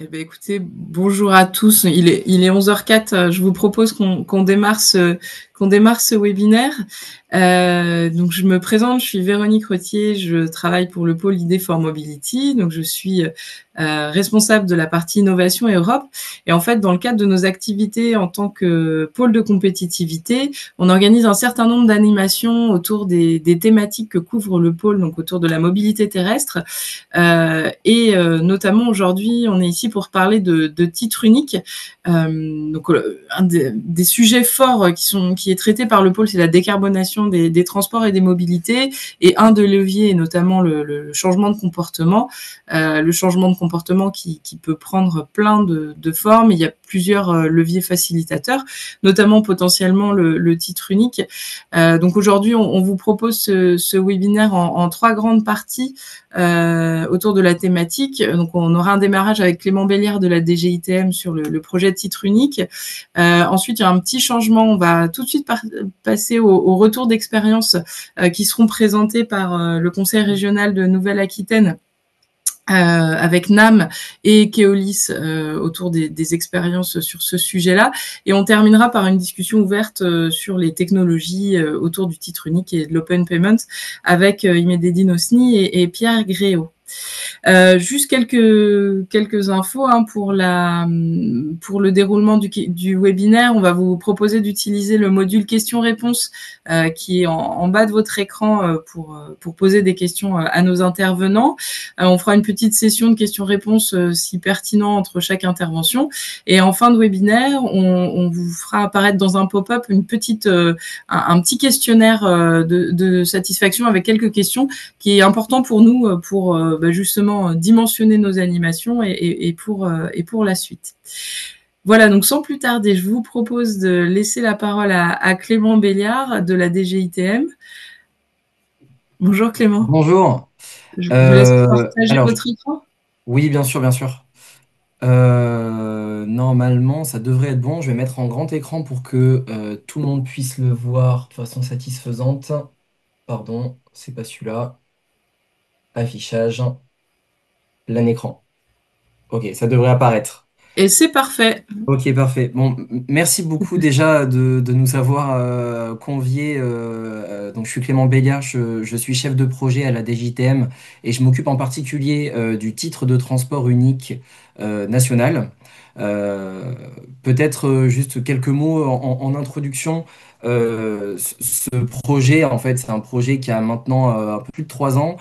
Eh ben, écoutez, bonjour à tous. Il est 11h04. Je vous propose qu'on démarre ce webinaire. Donc je me présente, je suis Véronique Rottier, je travaille pour le pôle ID for Mobility. Donc je suis responsable de la partie innovation et Europe. Et en fait, dans le cadre de nos activités en tant que pôle de compétitivité, on organise un certain nombre d'animations autour des thématiques que couvre le pôle, donc autour de la mobilité terrestre. Notamment aujourd'hui, on est ici pour parler de titres uniques. Un des sujets forts qui est traité par le pôle, c'est la décarbonation des transports et des mobilités. Et un des leviers est notamment le changement de comportement. Le changement de comportement qui peut prendre plein de formes. Il y a plusieurs leviers facilitateurs, notamment potentiellement le titre unique. Donc aujourd'hui, on vous propose ce webinaire en trois grandes parties autour de la thématique. Donc, on aura un démarrage avec Clément Belliard de la DGITM sur le projet de titre unique. Ensuite, il y a un petit changement. On va tout de suite passer au retour d'expérience qui seront présentés par le Conseil régional de Nouvelle-Aquitaine. Avec NAM et Keolis autour des expériences sur ce sujet-là. Et on terminera par une discussion ouverte sur les technologies autour du titre unique et de l'open payment avec Imededine Osni et Pierre Gréau. Juste quelques infos pour le déroulement du webinaire. On va vous proposer d'utiliser le module questions-réponses qui est en bas de votre écran pour poser des questions à nos intervenants. On fera une petite session de questions-réponses si pertinent entre chaque intervention. Et en fin de webinaire, on vous fera apparaître dans un pop-up un petit questionnaire de satisfaction avec quelques questions qui est important pour nous pour justement dimensionner nos animations et pour la suite. Voilà, donc sans plus tarder, je vous propose de laisser la parole à Clément Belliard de la DGITM. Bonjour Clément. Bonjour. Je vous laisse partager Alors, votre écran. oui, bien sûr, bien sûr. Normalement, ça devrait être bon. Je vais mettre en grand écran pour que tout le monde puisse le voir de façon satisfaisante. Pardon, c'est pas celui-là. Affichage, plein écran. Ok, ça devrait apparaître. Et c'est parfait. Ok, parfait. Bon, merci beaucoup déjà de nous avoir conviés. Donc, je suis Clément Béliard, je suis chef de projet à la DGTM et je m'occupe en particulier du titre de transport unique national. Euh, Peut-être juste quelques mots en introduction. Ce projet, en fait, c'est un projet qui a maintenant un peu plus de 3 ans,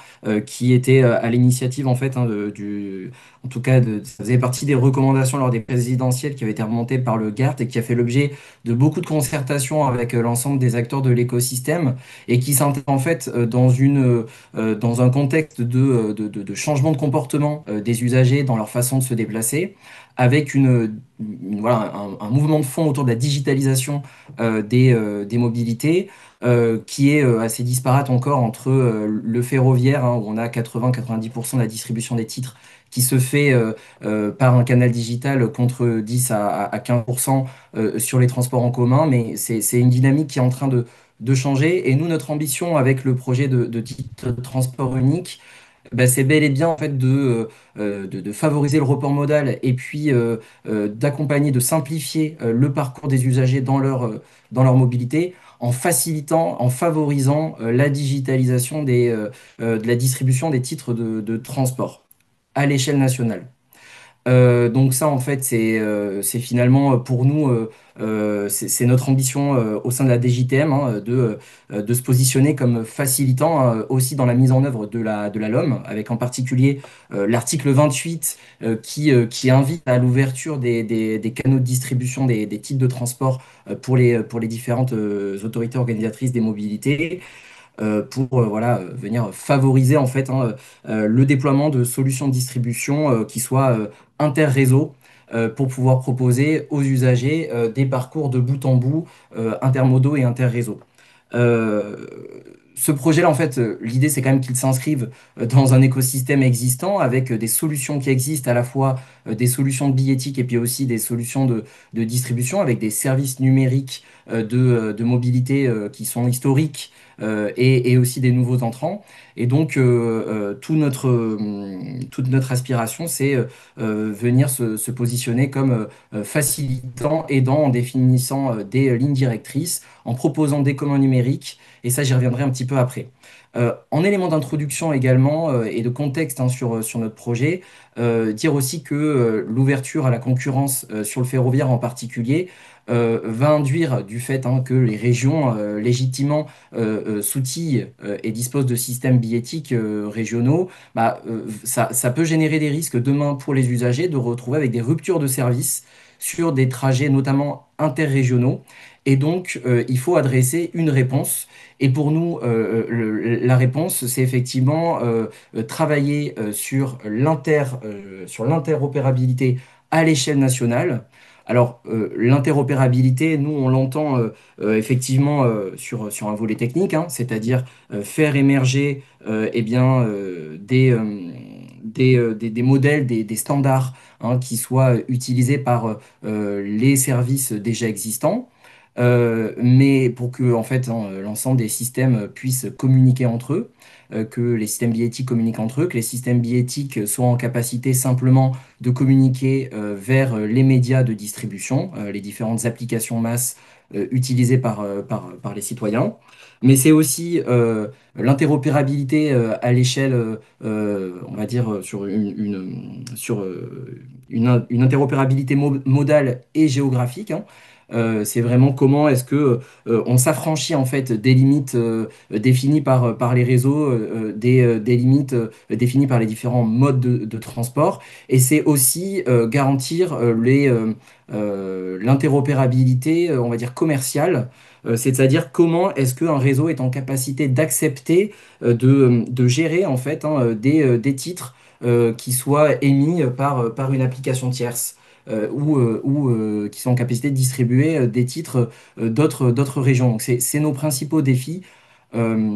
qui était à l'initiative en fait en tout cas, ça faisait partie des recommandations lors des présidentielles qui avaient été remontées par le GART et qui a fait l'objet de beaucoup de concertations avec l'ensemble des acteurs de l'écosystème et qui s'intègre en fait dans un contexte de changement de comportement des usagers dans leur façon de se déplacer, avec voilà, un mouvement de fond autour de la digitalisation des mobilités. Qui est assez disparate encore entre le ferroviaire, hein, où on a 80-90% de la distribution des titres qui se fait par un canal digital contre 10 à 15% sur les transports en commun, mais c'est une dynamique qui est en train de changer. Et nous, notre ambition avec le projet de titre de transport unique, bah, c'est bel et bien en fait de favoriser le report modal et puis d'accompagner, de simplifier le parcours des usagers dans leur mobilité en facilitant, en favorisant la digitalisation de la distribution des titres de transport à l'échelle nationale. Donc ça, en fait, c'est finalement pour nous, c'est notre ambition au sein de la DJTM, hein, de se positionner comme facilitant aussi dans la mise en œuvre de la LOM, avec en particulier l'article 28 qui invite à l'ouverture des canaux de distribution des titres de transport pour les différentes autorités organisatrices des mobilités pour voilà, venir favoriser en fait le déploiement de solutions de distribution qui soient interréseau pour pouvoir proposer aux usagers des parcours de bout en bout intermodaux et interréseaux. Euh, ce projet-là, en fait, l'idée, c'est quand même qu'il s'inscrive dans un écosystème existant avec des solutions qui existent, à la fois des solutions de billettique et puis aussi des solutions de distribution avec des services numériques de mobilité qui sont historiques et aussi des nouveaux entrants. Et donc, toute notre aspiration, c'est venir se positionner comme facilitant, aidant en définissant des lignes directrices, en proposant des communs numériques et ça, j'y reviendrai un petit peu après. En élément d'introduction également et de contexte hein, sur notre projet, dire aussi que l'ouverture à la concurrence sur le ferroviaire en particulier va induire du fait hein, que les régions légitimement s'outillent et disposent de systèmes billettiques régionaux, ça peut générer des risques demain pour les usagers de retrouver avec des ruptures de service sur des trajets notamment interrégionaux. Et donc, il faut adresser une réponse. Et pour nous, la réponse, c'est effectivement travailler sur l'interopérabilité à l'échelle nationale. Alors, l'interopérabilité, nous, on l'entend effectivement sur un volet technique, hein, c'est-à-dire faire émerger eh bien, des modèles, des standards hein, qui soient utilisés par les services déjà existants. Mais pour que en fait, hein, l'ensemble des systèmes puissent communiquer entre eux, que les systèmes billettiques communiquent entre eux, que les systèmes billettiques soient en capacité simplement de communiquer vers les médias de distribution, les différentes applications masse utilisées par les citoyens. Mais c'est aussi l'interopérabilité à l'échelle, on va dire, une interopérabilité modale et géographique, hein. C'est vraiment comment est-ce que on s'affranchit en fait des limites définies par les réseaux, des limites définies par les différents modes de transport. Et c'est aussi garantir l'interopérabilité, on va dire commerciale. C'est-à-dire comment est-ce qu'un réseau est en capacité d'accepter, de gérer en fait hein, des titres qui soient émis par une application tierce ou qui sont en capacité de distribuer des titres d'autres régions. Donc, c'est nos principaux défis. euh,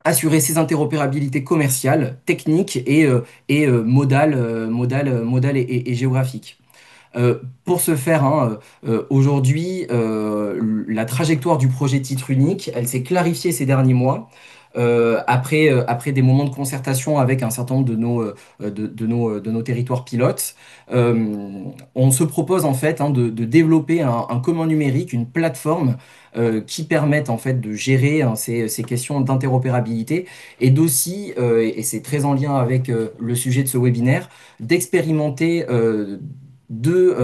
Assurer ces interopérabilités commerciales, techniques et modales et géographiques. Pour ce faire, hein, aujourd'hui, la trajectoire du projet titre unique, elle s'est clarifiée ces derniers mois. Après des moments de concertation avec un certain nombre de nos territoires pilotes, on se propose en fait hein, de développer un commun numérique, une plateforme qui permette en fait de gérer hein, ces questions d'interopérabilité et d'aussi, et c'est très en lien avec le sujet de ce webinaire, d'expérimenter deux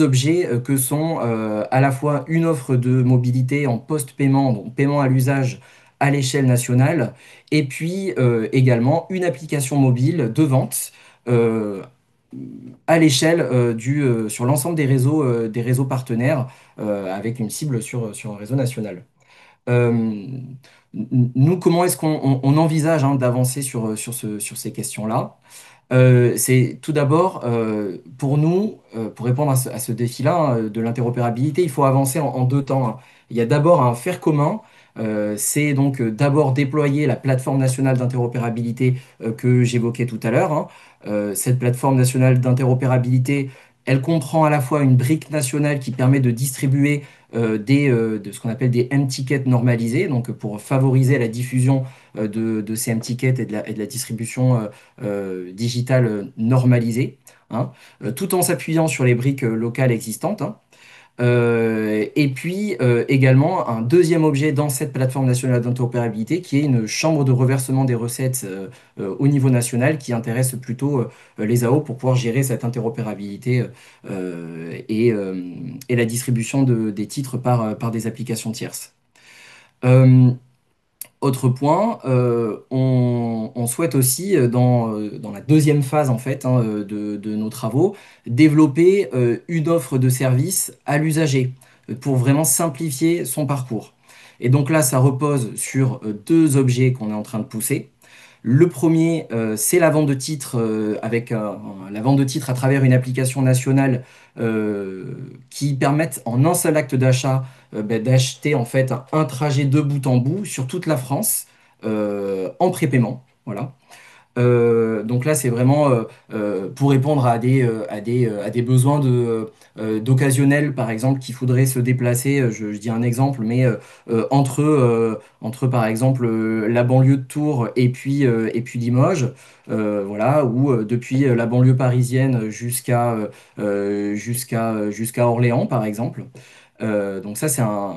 objets que sont à la fois une offre de mobilité en post-paiement, donc paiement à l'usage à l'échelle nationale, et puis également une application mobile de vente à l'échelle sur l'ensemble des réseaux partenaires avec une cible sur un réseau national. Euh, Nous, comment est-ce qu'on envisage hein, d'avancer sur ces questions-là? C'est tout d'abord, pour nous, pour répondre à ce défi-là hein, de l'interopérabilité, il faut avancer en deux temps, hein. Il y a d'abord un faire commun, c'est donc d'abord déployer la plateforme nationale d'interopérabilité que j'évoquais tout à l'heure, hein. Cette plateforme nationale d'interopérabilité, elle comprend à la fois une brique nationale qui permet de distribuer de ce qu'on appelle des M-tickets normalisés, donc pour favoriser la diffusion de ces M-tickets et de la distribution digitale normalisée, hein, tout en s'appuyant sur les briques locales existantes, hein. Et puis également un deuxième objet dans cette plateforme nationale d'interopérabilité qui est une chambre de reversement des recettes au niveau national qui intéresse plutôt les AO pour pouvoir gérer cette interopérabilité et la distribution des titres par des applications tierces. Euh, Autre point, on souhaite aussi, dans la deuxième phase en fait, hein, de nos travaux, développer une offre de service à l'usager pour vraiment simplifier son parcours. Et donc là, ça repose sur deux objets qu'on est en train de pousser. Le premier, c'est la vente de titres la vente de titres à travers une application nationale qui permettent en un seul acte d'achat d'acheter en fait un trajet de bout en bout sur toute la France en prépaiement. Voilà. Donc là, c'est vraiment pour répondre à des besoins d'occasionnels, par exemple, qu'il faudrait se déplacer. Je dis un exemple, mais entre, par exemple, la banlieue de Tours et puis Limoges, voilà, ou depuis la banlieue parisienne jusqu'à Orléans, par exemple. Donc ça,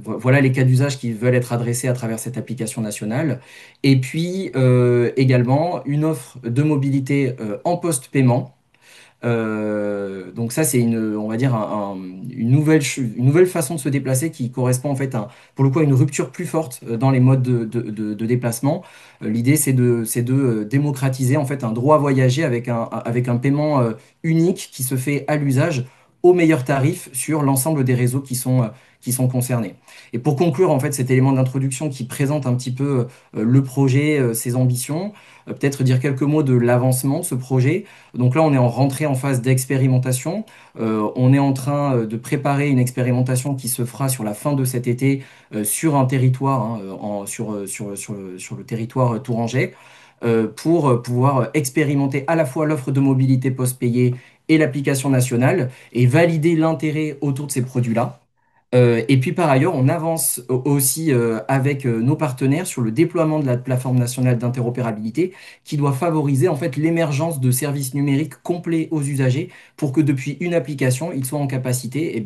voilà les cas d'usage qui veulent être adressés à travers cette application nationale. Et puis également une offre de mobilité en post-paiement. Donc ça, c'est on va dire une nouvelle façon de se déplacer qui correspond en fait pour le coup à une rupture plus forte dans les modes de déplacement. L'idée, c'est de démocratiser en fait un droit à voyager avec un paiement unique qui se fait à l'usage au meilleur tarif sur l'ensemble des réseaux qui sont concernés. Et pour conclure en fait cet élément d'introduction qui présente un petit peu le projet, ses ambitions, peut-être dire quelques mots de l'avancement de ce projet. Donc là, on est en rentrée en phase d'expérimentation. On est en train de préparer une expérimentation qui se fera sur la fin de cet été sur un territoire, hein, sur le territoire tourangeais, pour pouvoir expérimenter à la fois l'offre de mobilité post-payée et l'application nationale et valider l'intérêt autour de ces produits-là. Et puis par ailleurs, on avance aussi avec nos partenaires sur le déploiement de la plateforme nationale d'interopérabilité qui doit favoriser en fait l'émergence de services numériques complets aux usagers pour que depuis une application, ils soient en capacité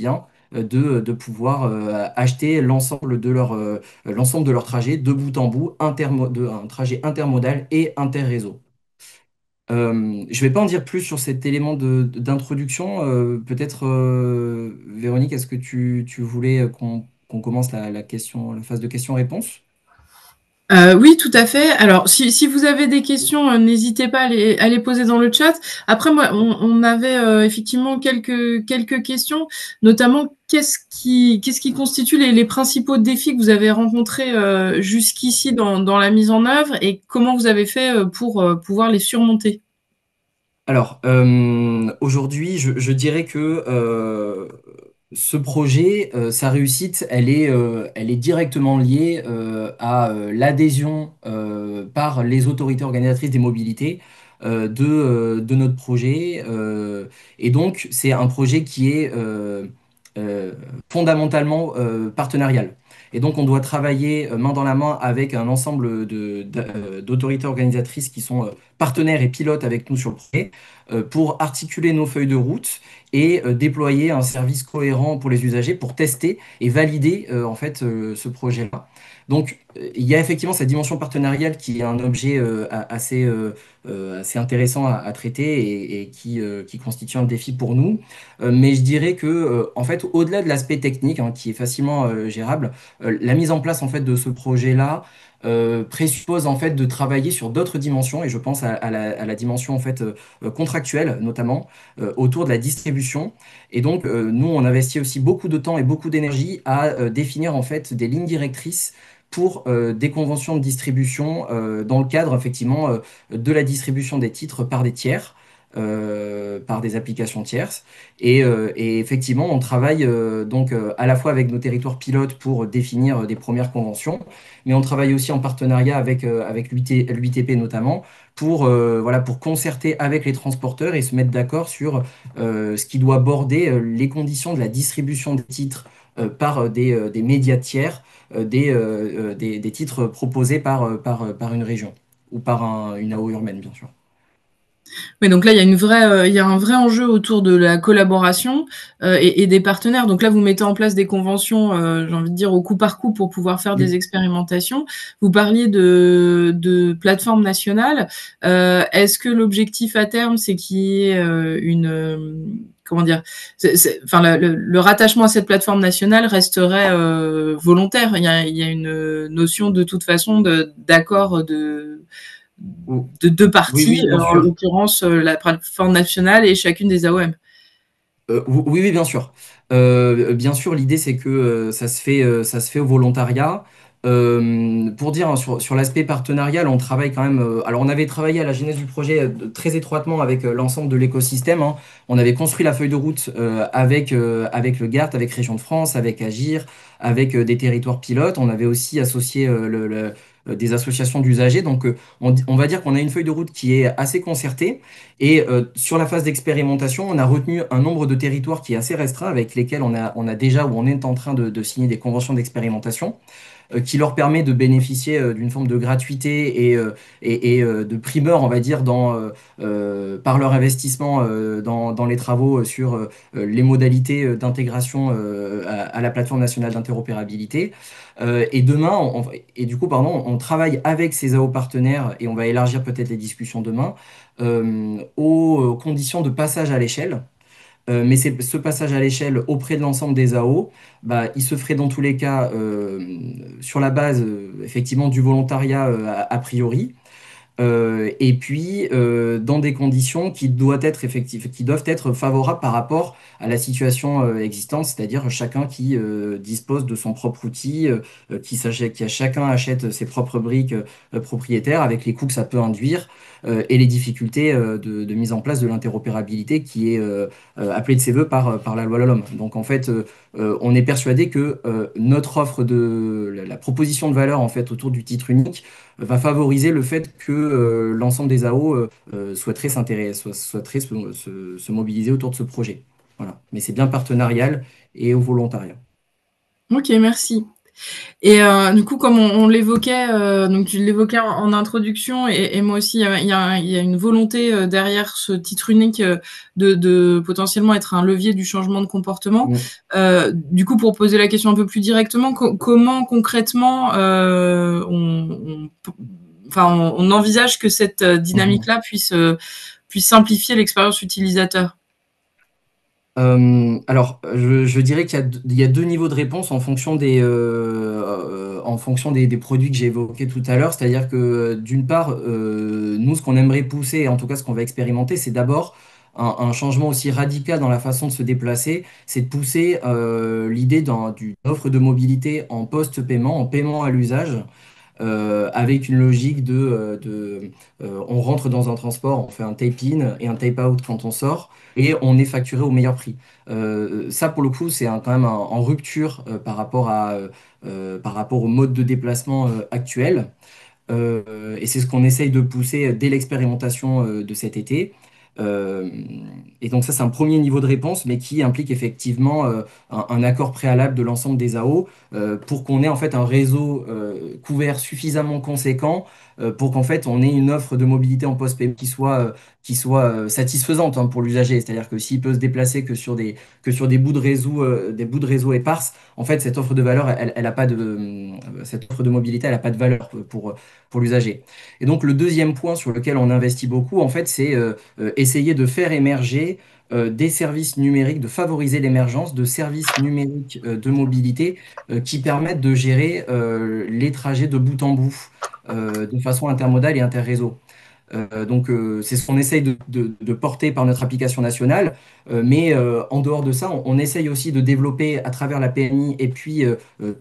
de pouvoir acheter l'ensemble de leur trajet de bout en bout, un trajet intermodal et interréseau. Je ne vais pas en dire plus sur cet élément d'introduction. Peut-être, Véronique, est-ce que tu voulais qu'on commence la phase de questions-réponses? Oui, tout à fait. Alors, si vous avez des questions, n'hésitez pas à les poser dans le chat. Après, moi, on avait effectivement quelques questions, notamment qu'est-ce qui constitue les principaux défis que vous avez rencontrés jusqu'ici dans la mise en œuvre et comment vous avez fait pour pouvoir les surmonter? Alors, aujourd'hui, je dirais que ce projet, sa réussite, elle est directement liée à l'adhésion par les autorités organisatrices des mobilités de notre projet. Et donc, c'est un projet qui est fondamentalement partenarial. Et donc, on doit travailler main dans la main avec un ensemble d'autorités organisatrices qui sont partenaires et pilotes avec nous sur le projet pour articuler nos feuilles de route et déployer un service cohérent pour les usagers pour tester et valider en fait ce projet-là. Donc, il y a effectivement cette dimension partenariale qui est un objet assez intéressant à traiter qui constitue un défi pour nous. Mais je dirais que, en fait, au-delà de l'aspect technique, hein, qui est facilement gérable, la mise en place en fait de ce projet-là présuppose en fait de travailler sur d'autres dimensions et je pense à la dimension en fait contractuelle notamment autour de la distribution et donc nous on investit aussi beaucoup de temps et beaucoup d'énergie à définir en fait des lignes directrices pour des conventions de distribution dans le cadre effectivement de la distribution des titres par des tiers par des applications tierces. Et effectivement, on travaille à la fois avec nos territoires pilotes pour définir des premières conventions, mais on travaille aussi en partenariat avec l'UITP notamment pour concerter avec les transporteurs et se mettre d'accord sur ce qui doit border les conditions de la distribution des titres par des médias tiers, des titres proposés par une région ou par une AO urbaine, bien sûr. Oui, donc là, il y a un vrai enjeu autour de la collaboration et des partenaires. Donc là, vous mettez en place des conventions, j'ai envie de dire, au coup par coup pour pouvoir faire des Oui. expérimentations. Vous parliez de plateforme nationale. Est-ce que l'objectif à terme, c'est qu'il y ait comment dire, enfin, le rattachement à cette plateforme nationale resterait volontaire. Il y a une notion de toute façon d'accord de deux Oui, parties, oui, bien en sûr. l'occurrence la plateforme nationale et chacune des AOM. Oui, oui, bien sûr. Bien sûr, l'idée c'est que ça se fait au volontariat. Pour dire hein, sur l'aspect partenarial, on travaille quand même. Alors, on avait travaillé à la genèse du projet très étroitement avec l'ensemble de l'écosystème, hein. On avait construit la feuille de route avec le GART, avec Région de France, avec Agir, avec des territoires pilotes. On avait aussi associé des associations d'usagers. Donc, on va dire qu'on a une feuille de route qui est assez concertée. Et sur la phase d'expérimentation, on a retenu un nombre de territoires qui est assez restreint, avec lesquels on a déjà ou on est en train de signer des conventions d'expérimentation qui leur permet de bénéficier d'une forme de gratuité et de primeur, on va dire, par leur investissement dans les travaux sur les modalités d'intégration à la plateforme nationale d'interopérabilité. Et demain, et du coup, pardon, on travaille avec ces AO partenaires et on va élargir peut-être les discussions demain aux conditions de passage à l'échelle. Mais ce passage à l'échelle auprès de l'ensemble des AO, bah, il se ferait dans tous les cas sur la base effectivement du volontariat a priori. Et puis dans des conditions qui doivent être effectives, qui doivent être favorables par rapport à la situation existante, c'est-à-dire chacun qui dispose de son propre outil, qui à chacun achète ses propres briques propriétaires avec les coûts que ça peut induire et les difficultés de mise en place de l'interopérabilité qui est appelée de ses voeux par la loi LOM. Donc en fait, on est persuadé que notre offre la proposition de valeur en fait autour du titre unique va favoriser le fait que l'ensemble des AO souhaiteraient souhaiteraient se mobiliser autour de ce projet. Voilà. Mais c'est bien partenarial et au volontariat. Ok, merci. Et du coup, comme on l'évoquait, donc tu l'évoquais en introduction, et moi aussi, il y a une volonté derrière ce titre unique de potentiellement être un levier du changement de comportement. Mm. Du coup, pour poser la question un peu plus directement, comment concrètement on envisage que cette Mhm. dynamique-là puisse simplifier l'expérience utilisateur? Alors, je dirais il y a deux niveaux de réponse en fonction des produits que j'ai évoqués tout à l'heure. C'est-à-dire que d'une part, nous, ce qu'on aimerait pousser, en tout cas ce qu'on va expérimenter, c'est d'abord un changement aussi radical dans la façon de se déplacer. C'est de pousser l'idée d'une offre de mobilité en post-paiement, en paiement à l'usage avec une logique on rentre dans un transport, on fait un tape-in et un tape-out quand on sort, et on est facturé au meilleur prix. Ça, pour le coup, c'est quand même en rupture par rapport au mode de déplacement actuel. Et c'est ce qu'on essaye de pousser dès l'expérimentation de cet été. Euh, et donc ça, c'est un premier niveau de réponse, mais qui implique effectivement un accord préalable de l'ensemble des AO pour qu'on ait en fait un réseau couvert suffisamment conséquent pour qu'en fait on ait une offre de mobilité en post-paiement qui soit satisfaisante hein, pour l'usager. C'est-à-dire que s'il peut se déplacer que sur des bouts de réseau éparses, en fait cette offre de valeur, elle a pas cette offre de mobilité, elle n'a pas de valeur pour l'usager. Et donc le deuxième point sur lequel on investit beaucoup, en fait, c'est essayer de faire émerger des services numériques, de favoriser l'émergence de services numériques de mobilité qui permettent de gérer les trajets de bout en bout de façon intermodale et interréseau. C'est ce qu'on essaye de porter par notre application nationale. Mais en dehors de ça, on essaye aussi de développer à travers la PNI et puis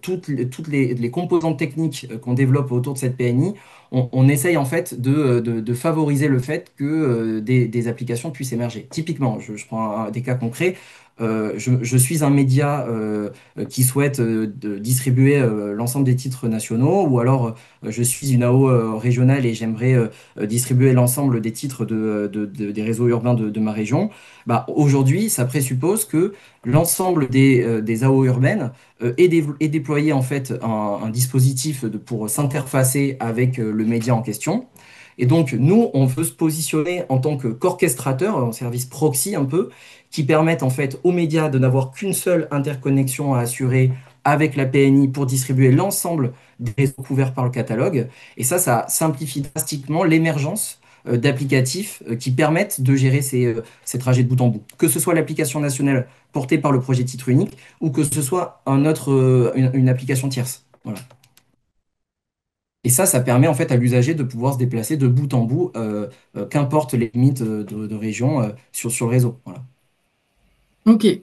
toutes les composantes techniques qu'on développe autour de cette PNI. On essaye en fait de favoriser le fait que des applications puissent émerger. Typiquement, je prends des cas concrets. Je suis un média qui souhaite distribuer l'ensemble des titres nationaux, ou alors je suis une AO régionale et j'aimerais distribuer l'ensemble des titres des réseaux urbains de ma région. Bah, aujourd'hui, ça présuppose que l'ensemble des AO urbaines ait déployé en fait un dispositif pour s'interfacer avec le média en question. Et donc, nous, on veut se positionner en tant qu'orchestrateur, en service proxy un peu, qui permettent en fait aux médias de n'avoir qu'une seule interconnexion à assurer avec la PNI pour distribuer l'ensemble des réseaux couverts par le catalogue. Et ça simplifie drastiquement l'émergence d'applicatifs qui permettent de gérer ces trajets de bout en bout. Que ce soit l'application nationale portée par le projet titre unique ou que ce soit une application tierce. Voilà. Et ça permet en fait à l'usager de pouvoir se déplacer de bout en bout, qu'importe les limites de région sur le réseau. Voilà. Ok. Il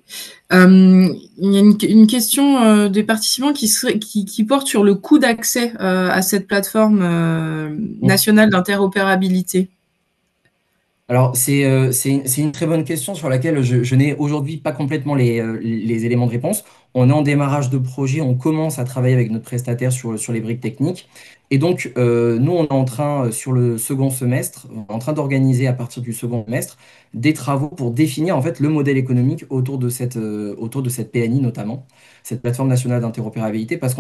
y a une question des participants qui porte sur le coût d'accès à cette plateforme nationale d'interopérabilité. Alors, c'est une très bonne question sur laquelle je n'ai aujourd'hui pas complètement les éléments de réponse. On est en démarrage de projet, on commence à travailler avec notre prestataire sur les briques techniques. Et donc, nous, on est en train, sur le second semestre, en train d'organiser à partir du second semestre des travaux pour définir en fait le modèle économique autour de cette PNI notamment, cette plateforme nationale d'interopérabilité, parce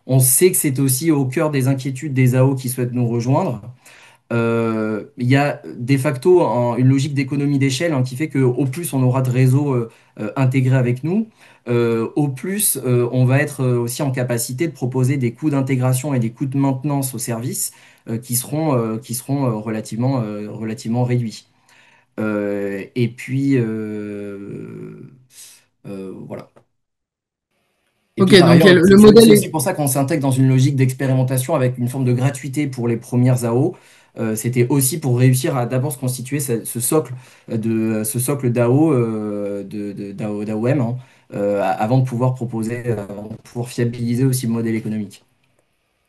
on sait que c'est aussi au cœur des inquiétudes des AO qui souhaitent nous rejoindre. Il y a de facto une logique d'économie d'échelle, hein, qui fait qu'au plus on aura de réseaux intégrés avec nous, au plus on va être aussi en capacité de proposer des coûts d'intégration et des coûts de maintenance au service qui seront relativement réduits. Et puis voilà. Et Ok, puis par donc ailleurs, le c'est modèle aussi est... pour ça qu'on s'intègre dans une logique d'expérimentation avec une forme de gratuité pour les premières AO. C'était aussi pour réussir à d'abord se constituer ce socle DAO, d'AOM, hein, avant de pouvoir avant de pouvoir fiabiliser aussi le modèle économique.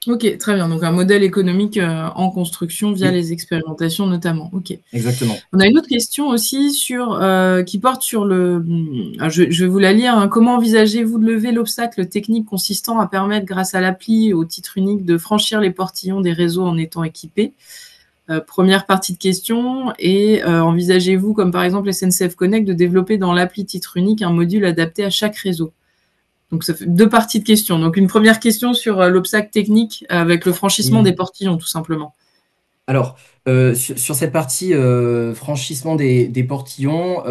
Ok, très bien. Donc un modèle économique en construction via Oui, les expérimentations notamment. Ok. exactement. On a une autre question aussi qui porte sur je vais vous la lire, hein. Comment envisagez-vous de lever l'obstacle technique consistant à permettre, grâce à l'appli au titre unique, de franchir les portillons des réseaux en étant équipés? Première partie de question. Et envisagez-vous, comme par exemple SNCF Connect, de développer dans l'appli titre unique un module adapté à chaque réseau? Donc ça fait deux parties de questions. Donc une première question sur l'obstacle technique avec le franchissement des Oui. portillons, tout simplement. Alors, sur cette partie franchissement des portillons,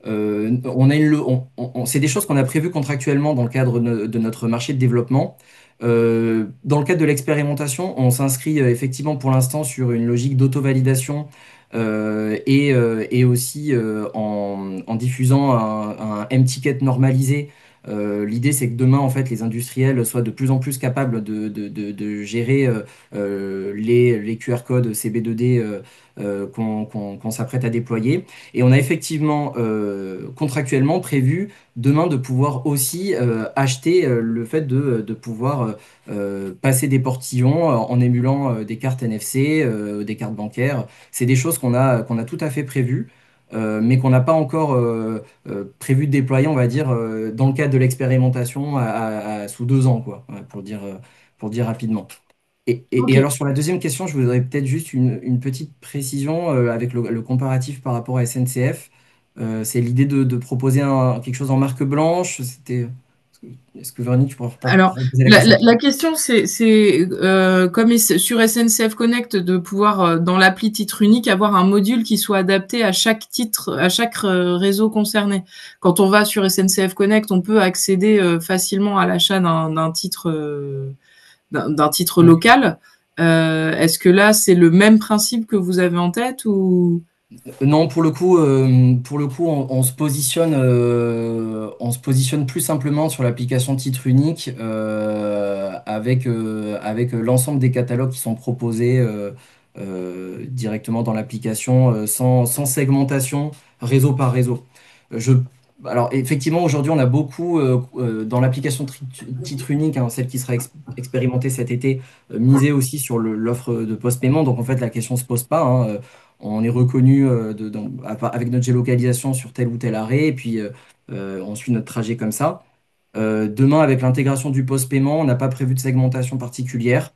on a c'est des choses qu'on a prévues contractuellement dans le cadre de notre marché de développement. Dans le cadre de l'expérimentation, on s'inscrit effectivement pour l'instant sur une logique d'auto-validation et aussi en diffusant un M-ticket normalisé. L'idée, c'est que demain, en fait, les industriels soient de plus en plus capables de gérer les QR codes CB2D qu'on s'apprête à déployer. Et on a effectivement contractuellement prévu demain de pouvoir aussi acheter le fait de pouvoir passer des portillons en émulant des cartes NFC, des cartes bancaires. C'est des choses qu'on a tout à fait prévues. Mais qu'on n'a pas encore prévu de déployer, on va dire, dans le cadre de l'expérimentation sous 2 ans, quoi, ouais, pour dire rapidement. Et Ok. alors sur la deuxième question, je voudrais peut-être juste une petite précision avec le comparatif par rapport à SNCF. C'est l'idée de proposer quelque chose en marque blanche. Est-ce que Véronique, tu pourrais Alors, poser la question? la question, c'est comme sur SNCF Connect, de pouvoir, dans l'appli titre unique, avoir un module qui soit adapté à chaque titre, à chaque réseau concerné. Quand on va sur SNCF Connect, on peut accéder facilement à l'achat d'un titre Mm. local. Est-ce que là, c'est le même principe que vous avez en tête ou... Non, pour le coup, on se positionne plus simplement sur l'application titre unique avec l'ensemble des catalogues qui sont proposés directement dans l'application, sans segmentation réseau par réseau. Je, alors effectivement, aujourd'hui, on a beaucoup dans l'application titre unique, hein, celle qui sera expérimentée cet été, misé aussi sur l'offre de post-paiement. Donc en fait, la question ne se pose pas, hein. On est reconnu avec notre géolocalisation sur tel ou tel arrêt, et puis on suit notre trajet comme ça. Demain, avec l'intégration du post-paiement, on n'a pas prévu de segmentation particulière.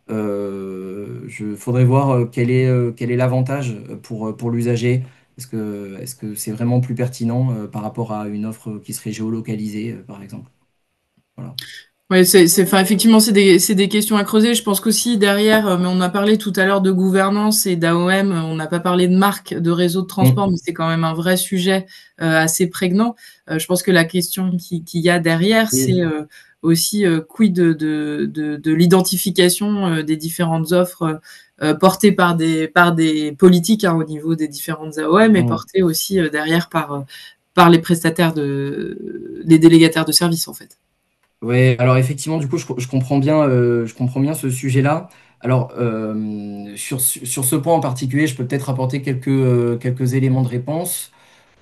Faudrait voir quel est l'avantage pour l'usager. Est-ce que c'est vraiment plus pertinent par rapport à une offre qui serait géolocalisée, par exemple? Voilà. Ouais, enfin, effectivement, c'est des questions à creuser. Je pense qu'aussi derrière, mais on a parlé tout à l'heure de gouvernance et d'AOM, on n'a pas parlé de marque, de réseau de transport, Mm. mais c'est quand même un vrai sujet assez prégnant. Je pense que la question qu'il y a derrière, c'est Et- aussi quid de l'identification des différentes offres portées par des politiques, hein, au niveau des différentes AOM, et mm. portées aussi derrière par les prestataires les délégataires de services, en fait. Ouais, alors effectivement, du coup, je comprends bien ce sujet-là. Alors, sur ce point en particulier, je peux peut-être apporter quelques éléments de réponse.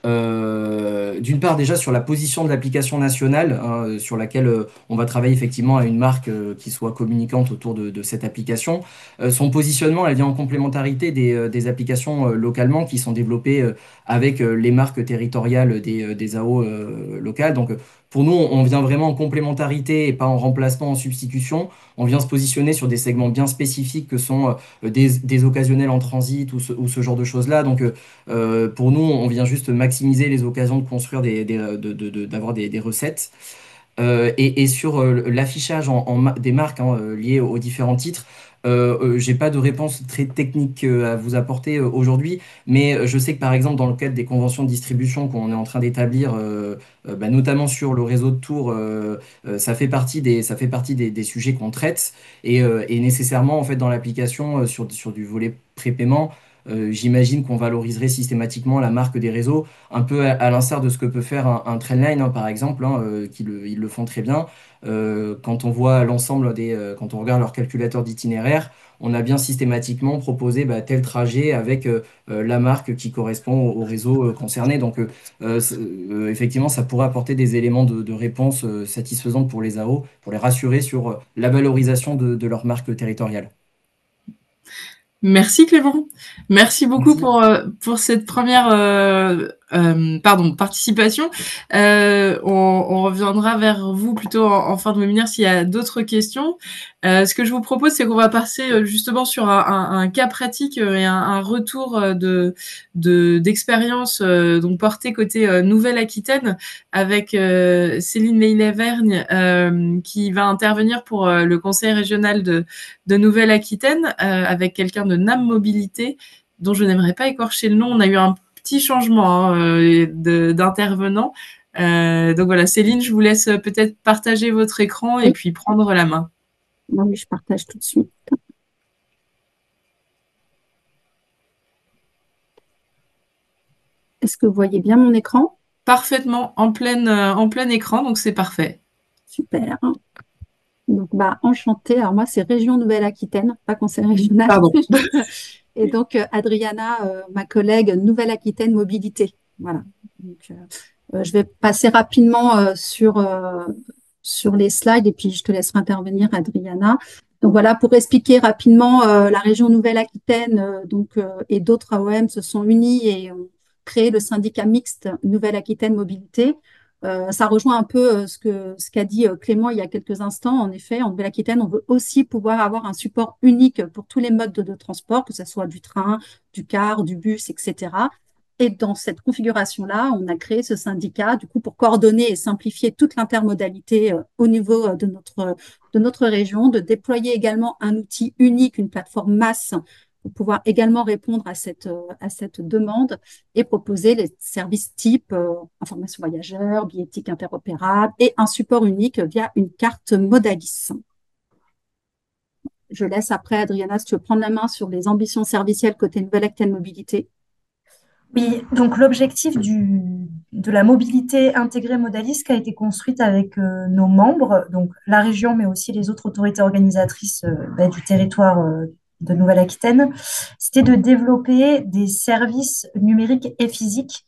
D'une part, déjà sur la position de l'application nationale, hein, sur laquelle on va travailler effectivement à une marque qui soit communicante autour de cette application. Son positionnement, elle vient en complémentarité des applications localement qui sont développées avec les marques territoriales des AO locales. Donc, pour nous, on vient vraiment en complémentarité et pas en remplacement, en substitution. On vient se positionner sur des segments bien spécifiques que sont des occasionnels en transit ou ce genre de choses-là. Donc, pour nous, on vient juste maximiser les occasions de construire d'avoir des recettes. Et sur l'affichage des marques hein, liées aux différents titres, j'ai pas de réponse très technique à vous apporter aujourd'hui, mais je sais que par exemple dans le cadre des conventions de distribution qu'on est en train d'établir, bah, notamment sur le réseau de Tours, ça fait partie des sujets qu'on traite et nécessairement en fait dans l'application sur du volet prépaiement. J'imagine qu'on valoriserait systématiquement la marque des réseaux, un peu à l'instar de ce que peut faire un Trendline, hein, par exemple, hein, ils le font très bien. Quand on voit quand on regarde leur calculateur d'itinéraire, on a bien systématiquement proposé bah, tel trajet avec la marque qui correspond au réseau concerné. Donc, effectivement, ça pourrait apporter des éléments de réponse satisfaisants pour les AO, pour les rassurer sur la valorisation de leur marque territoriale. Merci Clément. Merci beaucoup Merci. pour cette première participation. On reviendra vers vous plutôt en fin de webinaire s'il y a d'autres questions. Ce que je vous propose, c'est qu'on va passer justement sur un cas pratique et un retour d'expérience donc porté côté Nouvelle-Aquitaine avec Céline Leyle-Vergne qui va intervenir pour le conseil régional de Nouvelle-Aquitaine avec quelqu'un de NAM Mobilité dont je n'aimerais pas écorcher le nom. On a eu un petit changement hein, d'intervenant. Donc voilà, Céline, je vous laisse peut-être partager votre écran et Oui, puis prendre la main. oui, je partage tout de suite. Est-ce que vous voyez bien mon écran? Parfaitement, en plein écran, donc c'est parfait. Super. Donc, bah, enchantée. Alors, moi, c'est Région Nouvelle-Aquitaine, pas conseil régional. Pardon. Et donc, Adriana, ma collègue Nouvelle-Aquitaine Mobilité. Voilà. Donc, je vais passer rapidement sur les slides et puis je te laisserai intervenir, Adriana. Donc, voilà, pour expliquer rapidement, la région Nouvelle-Aquitaine et d'autres AOM se sont unis et ont créé le syndicat mixte Nouvelle-Aquitaine Mobilité. Ça rejoint un peu ce qu'a dit Clément il y a quelques instants. En effet, en Nouvelle-Aquitaine, on veut aussi pouvoir avoir un support unique pour tous les modes de transport, que ce soit du train, du car, du bus, etc. Et dans cette configuration-là, on a créé ce syndicat, du coup, pour coordonner et simplifier toute l'intermodalité au niveau de notre région, de déployer également un outil unique, une plateforme masse, pour pouvoir également répondre à cette demande et proposer les services type information voyageur, billettique interopérable et un support unique via une carte Modalis. Je laisse après, Adriana, si tu veux prendre la main sur les ambitions servicielles côté Nouvelle-Aquitaine Mobilité. Oui, donc l'objectif de la mobilité intégrée modaliste qui a été construite avec nos membres, donc la région, mais aussi les autres autorités organisatrices du territoire de Nouvelle-Aquitaine, c'était de développer des services numériques et physiques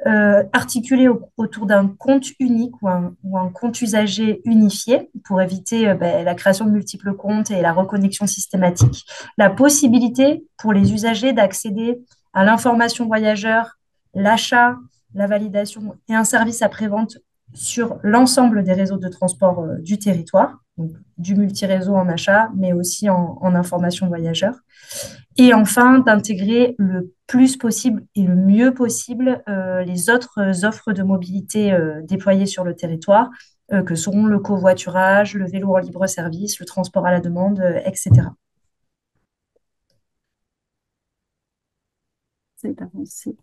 articulés autour d'un compte unique ou un compte usager unifié pour éviter la création de multiples comptes et la reconnexion systématique, la possibilité pour les usagers d'accéder à l'information voyageur, l'achat, la validation et un service après-vente sur l'ensemble des réseaux de transport du territoire, donc du multi-réseau en achat, mais aussi en information voyageur. Et enfin, d'intégrer le plus possible et le mieux possible les autres offres de mobilité déployées sur le territoire, que seront le covoiturage, le vélo en libre service, le transport à la demande, etc. C'est avancé.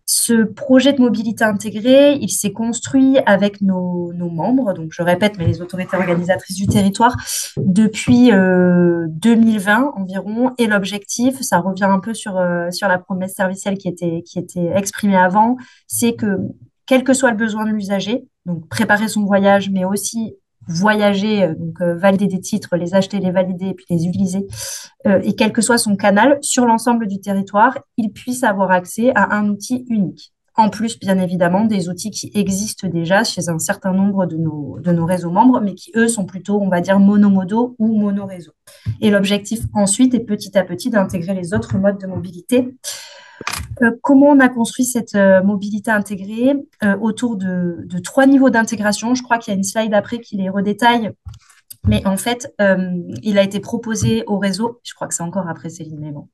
Ce projet de mobilité intégrée, il s'est construit avec nos membres, donc je répète, mais les autorités organisatrices du territoire, depuis 2020 environ. Et l'objectif, ça revient un peu sur la promesse servicielle qui était exprimée avant, c'est que quel que soit le besoin de l'usager, donc préparer son voyage, mais aussi voyager, donc valider des titres, les acheter, les valider et puis les utiliser, et quel que soit son canal sur l'ensemble du territoire, il puisse avoir accès à un outil unique. En plus, bien évidemment, des outils qui existent déjà chez un certain nombre de nos réseaux membres, mais qui, eux, sont plutôt, on va dire, monomodaux ou monoréseaux. Et l'objectif, ensuite, est petit à petit d'intégrer les autres modes de mobilité. Comment on a construit cette mobilité intégrée autour de 3 niveaux d'intégration. Je crois qu'il y a une slide après qui les redétaille. Mais en fait, il a été proposé au réseau, je crois que c'est encore après Céline, mais bon,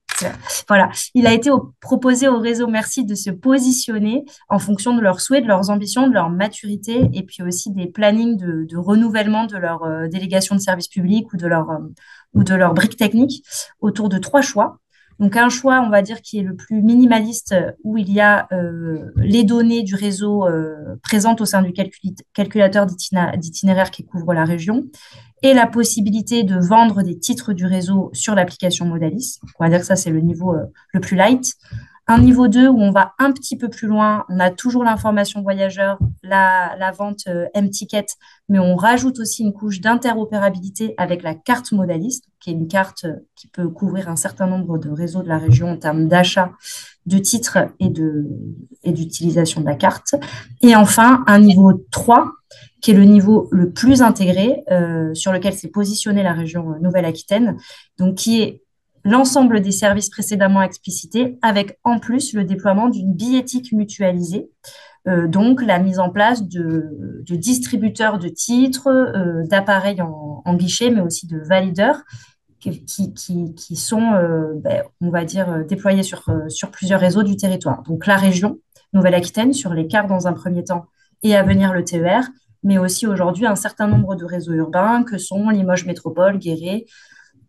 voilà, il a été proposé au réseau Merci de se positionner en fonction de leurs souhaits, de leurs ambitions, de leur maturité, et puis aussi des plannings de renouvellement de leur délégation de service public ou de leur brique technique autour de 3 choix. Donc un choix, on va dire, qui est le plus minimaliste, où il y a les données du réseau présentes au sein du calculateur d'itinéraire qui couvre la région, et la possibilité de vendre des titres du réseau sur l'application Modalis. On va dire que ça, c'est le niveau le plus light. Un niveau 2 où on va un petit peu plus loin, on a toujours l'information voyageur, la vente M-Ticket, mais on rajoute aussi une couche d'interopérabilité avec la carte Modalis, qui est une carte qui peut couvrir un certain nombre de réseaux de la région en termes d'achat de titres et d'utilisation de la carte. Et enfin, un niveau 3, qui est le niveau le plus intégré, sur lequel s'est positionnée la région Nouvelle-Aquitaine, donc qui est l'ensemble des services précédemment explicités, avec en plus le déploiement d'une billettique mutualisée, donc la mise en place de distributeurs de titres, d'appareils en guichet, mais aussi de valideurs qui sont, on va dire, déployés sur plusieurs réseaux du territoire. Donc la région Nouvelle-Aquitaine sur les cars dans un premier temps et à venir le TER, mais aussi aujourd'hui un certain nombre de réseaux urbains que sont Limoges Métropole, Guéret,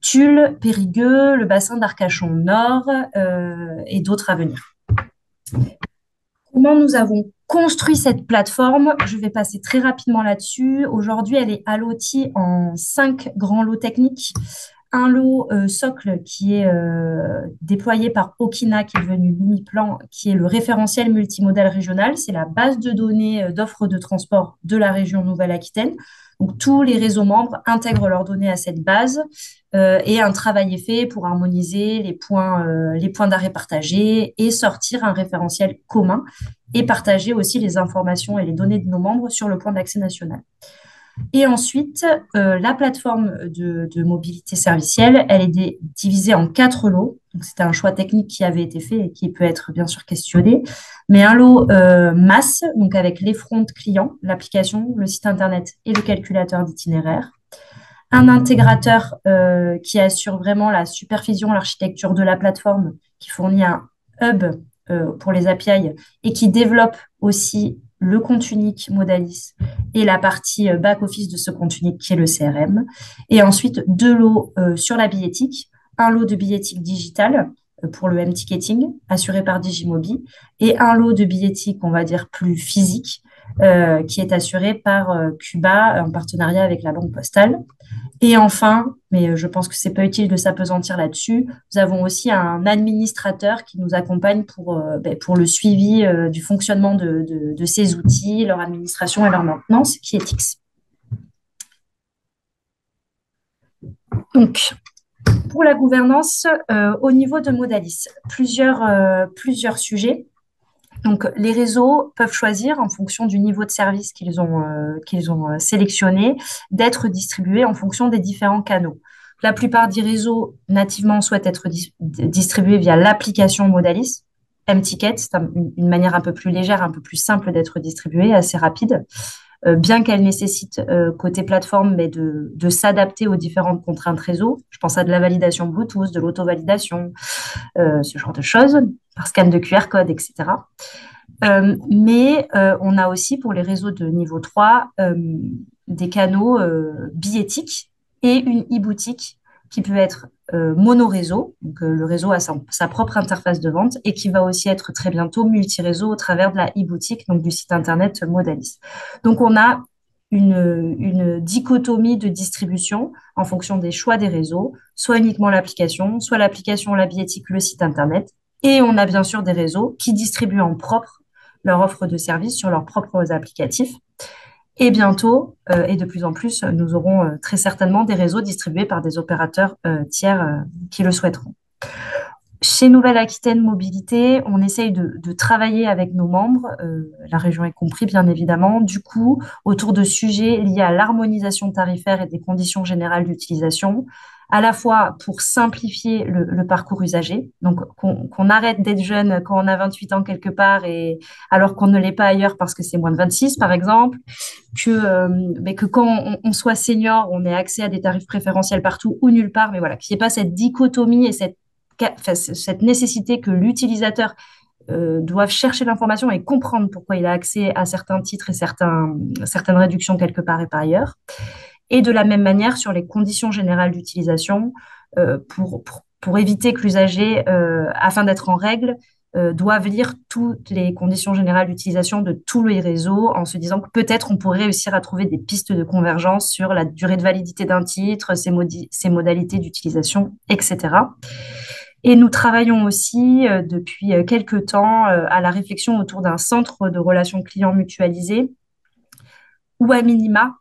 Tulle, Périgueux, le bassin d'Arcachon Nord et d'autres à venir. Comment nous avons construit cette plateforme? Je vais passer très rapidement là-dessus. Aujourd'hui, elle est allotie en 5 grands lots techniques. Un lot socle qui est déployé par Okina, qui est devenu Uniplan, qui est le référentiel multimodal régional. C'est la base de données d'offres de transport de la région Nouvelle-Aquitaine. Donc, tous les réseaux membres intègrent leurs données à cette base et un travail est fait pour harmoniser les points d'arrêt partagés et sortir un référentiel commun et partager aussi les informations et les données de nos membres sur le point d'accès national. Et ensuite, la plateforme de mobilité servicielle, elle est divisée en 4 lots. Donc, c'était un choix technique qui avait été fait et qui peut être bien sûr questionné. Mais un lot masse, donc avec les fronts clients, l'application, le site internet et le calculateur d'itinéraire. Un intégrateur qui assure vraiment la supervision, l'architecture de la plateforme, qui fournit un hub pour les API et qui développe aussi le compte unique Modalis et la partie back-office de ce compte unique qui est le CRM. Et ensuite, 2 lots sur la billettique. Un lot de billettique digitale pour le M-Ticketing assuré par Digimobi et un lot de billettique, on va dire, plus physique qui est assuré par Cuba en partenariat avec la Banque Postale. Et enfin, mais je pense que c'est pas utile de s'apesantir là-dessus, nous avons aussi un administrateur qui nous accompagne pour le suivi du fonctionnement de ces outils, leur administration et leur maintenance, qui est X. Donc, pour la gouvernance, au niveau de Modalis, plusieurs sujets. Donc, les réseaux peuvent choisir, en fonction du niveau de service qu'ils ont sélectionné, d'être distribués en fonction des différents canaux. La plupart des réseaux nativement souhaitent être distribués via l'application Modalis. M-Ticket, c'est une manière un peu plus légère, un peu plus simple d'être distribué, assez rapide, bien qu'elle nécessite, côté plateforme, mais de s'adapter aux différentes contraintes réseau. Je pense à de la validation Bluetooth, de l'auto-validation, ce genre de choses, par scan de QR code, etc. Mais on a aussi pour les réseaux de niveau 3 des canaux billettiques et une e-boutique qui peut être mono-réseau. Donc, le réseau a sa propre interface de vente et qui va aussi être très bientôt multi-réseau au travers de la e-boutique, donc du site internet Modalis. Donc, on a une dichotomie de distribution en fonction des choix des réseaux, soit uniquement l'application, soit l'application, la billettique, le site internet. Et on a bien sûr des réseaux qui distribuent en propre leur offre de service sur leurs propres applicatifs. Et bientôt, et de plus en plus, nous aurons très certainement des réseaux distribués par des opérateurs tiers qui le souhaiteront. Chez Nouvelle-Aquitaine Mobilité, on essaye de travailler avec nos membres, la région est compris bien évidemment, du coup, autour de sujets liés à l'harmonisation tarifaire et des conditions générales d'utilisation, à la fois pour simplifier le parcours usager, donc qu'on arrête d'être jeune quand on a 28 ans quelque part et alors qu'on ne l'est pas ailleurs parce que c'est moins de 26 par exemple, mais que quand on soit senior, on ait accès à des tarifs préférentiels partout ou nulle part, mais voilà, qu'il n'y ait pas cette dichotomie et cette nécessité que l'utilisateur doive chercher l'information et comprendre pourquoi il a accès à certains titres et certaines réductions quelque part et par ailleurs. Et de la même manière sur les conditions générales d'utilisation pour éviter que l'usager, afin d'être en règle, doive lire toutes les conditions générales d'utilisation de tous les réseaux en se disant que peut-être on pourrait réussir à trouver des pistes de convergence sur la durée de validité d'un titre, ses modalités d'utilisation, etc. Et nous travaillons aussi depuis quelques temps à la réflexion autour d'un centre de relations clients mutualisé ou à minima,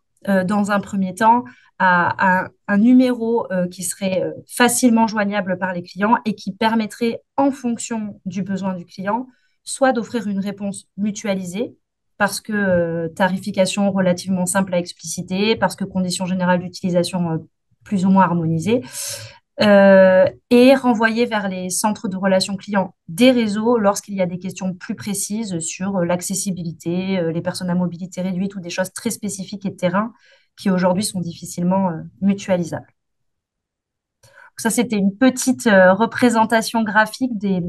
dans un premier temps, à un numéro qui serait facilement joignable par les clients et qui permettrait, en fonction du besoin du client, soit d'offrir une réponse mutualisée, parce que tarification relativement simple à expliciter, parce que conditions générales d'utilisation plus ou moins harmonisées, et renvoyer vers les centres de relations clients des réseaux lorsqu'il y a des questions plus précises sur l'accessibilité, les personnes à mobilité réduite ou des choses très spécifiques et de terrain qui aujourd'hui sont difficilement mutualisables. Donc ça, c'était une petite représentation graphique des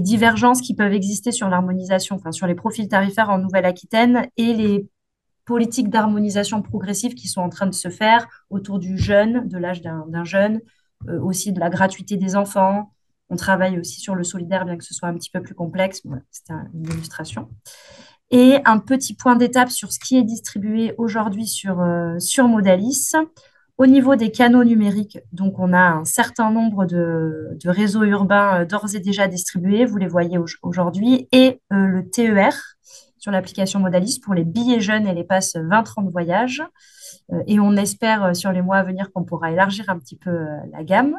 divergences qui peuvent exister sur l'harmonisation, enfin sur les profils tarifaires en Nouvelle-Aquitaine et les politiques d'harmonisation progressive qui sont en train de se faire autour du jeune, de l'âge d'un jeune, aussi de la gratuité des enfants. On travaille aussi sur le solidaire, bien que ce soit un petit peu plus complexe. Voilà, c'était une illustration. Et un petit point d'étape sur ce qui est distribué aujourd'hui sur Modalis. Au niveau des canaux numériques, donc on a un certain nombre de réseaux urbains d'ores et déjà distribués, vous les voyez aujourd'hui, et le TER sur l'application Modalis pour les billets jeunes et les passes 20-30 voyages. Et on espère sur les mois à venir qu'on pourra élargir un petit peu la gamme.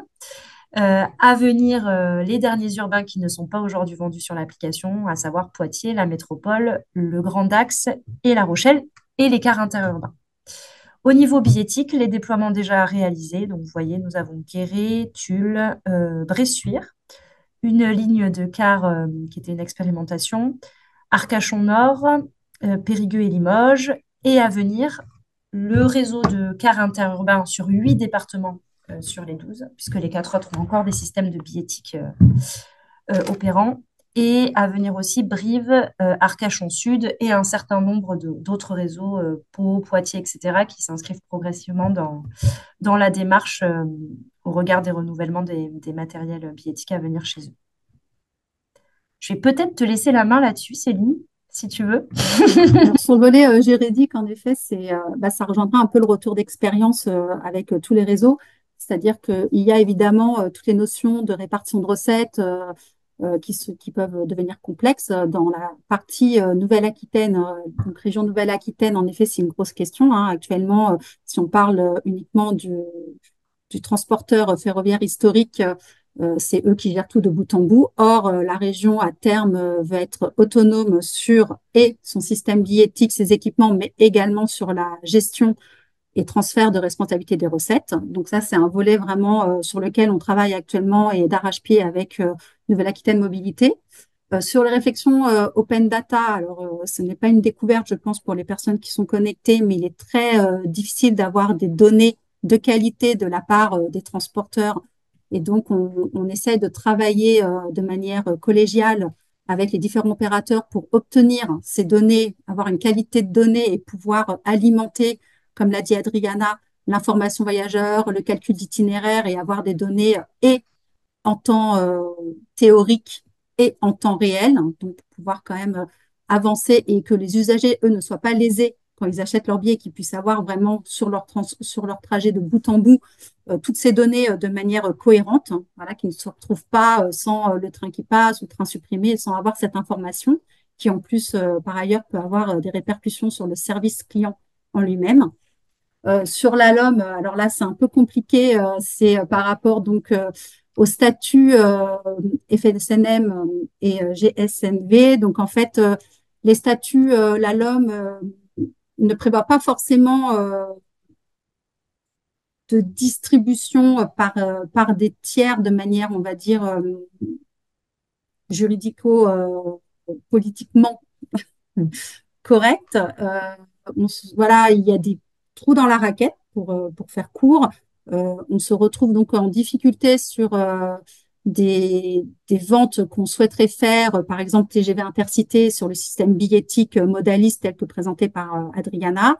À venir, les derniers urbains qui ne sont pas aujourd'hui vendus sur l'application, à savoir Poitiers, la métropole, le Grand Axe et La Rochelle, et les cars interurbains. Au niveau billettique, les déploiements déjà réalisés, donc vous voyez, nous avons Guéret, Tulle, Bressuire, une ligne de car qui était une expérimentation, Arcachon Nord, Périgueux et Limoges, et à venir, le réseau de cars interurbains sur 8 départements sur les 12, puisque les 4 autres ont encore des systèmes de billettique opérants, et à venir aussi Brive, Arcachon Sud et un certain nombre d'autres réseaux, Pau, Poitiers, etc., qui s'inscrivent progressivement dans la démarche au regard des renouvellements des matériels billettiques à venir chez eux. Je vais peut-être te laisser la main là-dessus, Céline, si tu veux. Alors, sur le volet juridique, en effet, ça rejoindra un peu le retour d'expérience avec tous les réseaux. C'est-à-dire qu'il y a évidemment toutes les notions de répartition de recettes qui peuvent devenir complexes. Dans la partie Nouvelle-Aquitaine, donc région Nouvelle-Aquitaine, en effet, c'est une grosse question, hein. Actuellement, si on parle uniquement du transporteur ferroviaire historique, c'est eux qui gèrent tout de bout en bout. Or, la région, à terme, veut être autonome sur et son système billettique, ses équipements, mais également sur la gestion et transfert de responsabilité des recettes. Donc ça, c'est un volet vraiment sur lequel on travaille actuellement et d'arrache-pied avec Nouvelle-Aquitaine Mobilité. Sur les réflexions open data, alors ce n'est pas une découverte, je pense, pour les personnes qui sont connectées, mais il est très difficile d'avoir des données de qualité de la part des transporteurs. Et donc, on essaie de travailler de manière collégiale avec les différents opérateurs pour obtenir ces données, avoir une qualité de données et pouvoir alimenter, comme l'a dit Adriana, l'information voyageur, le calcul d'itinéraire et avoir des données et en temps théorique et en temps réel, donc pour pouvoir quand même avancer et que les usagers, eux, ne soient pas lésés quand ils achètent leur billet, qu'ils puissent avoir vraiment sur leur trajet de bout en bout toutes ces données de manière cohérente, hein, voilà, qu'ils ne se retrouvent pas sans le train qui passe ou le train supprimé, sans avoir cette information qui en plus, par ailleurs, peut avoir des répercussions sur le service client en lui-même. Sur la LOM, alors là, c'est un peu compliqué, c'est par rapport donc au statut FSNM et GSNV. Donc, en fait, les statuts, la LOM ne prévoit pas forcément de distribution par des tiers de manière, on va dire, juridico-politiquement correcte. Voilà, il y a des trous dans la raquette pour faire court. On se retrouve donc en difficulté sur des ventes qu'on souhaiterait faire, par exemple TGV Intercité sur le système billettique modaliste tel que présenté par Adriana.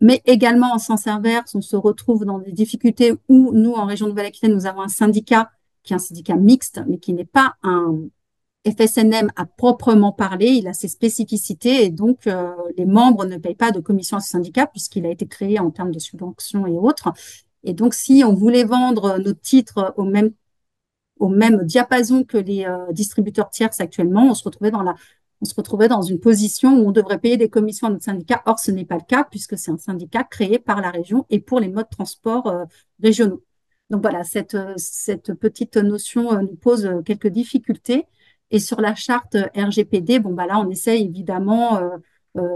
Mais également en sens inverse, on se retrouve dans des difficultés où nous, en région Nouvelle-Aquitaine, nous avons un syndicat qui est un syndicat mixte, mais qui n'est pas un FSNM à proprement parler. Il a ses spécificités et donc les membres ne payent pas de commission à ce syndicat puisqu'il a été créé en termes de subventions et autres. Et donc, si on voulait vendre nos titres au même diapason que les distributeurs tierces actuellement, on se retrouvait dans une position où on devrait payer des commissions à notre syndicat. Or, ce n'est pas le cas puisque c'est un syndicat créé par la région et pour les modes de transport régionaux. Donc voilà, cette petite notion nous pose quelques difficultés. Et sur la charte RGPD, bon, bah là, on essaye évidemment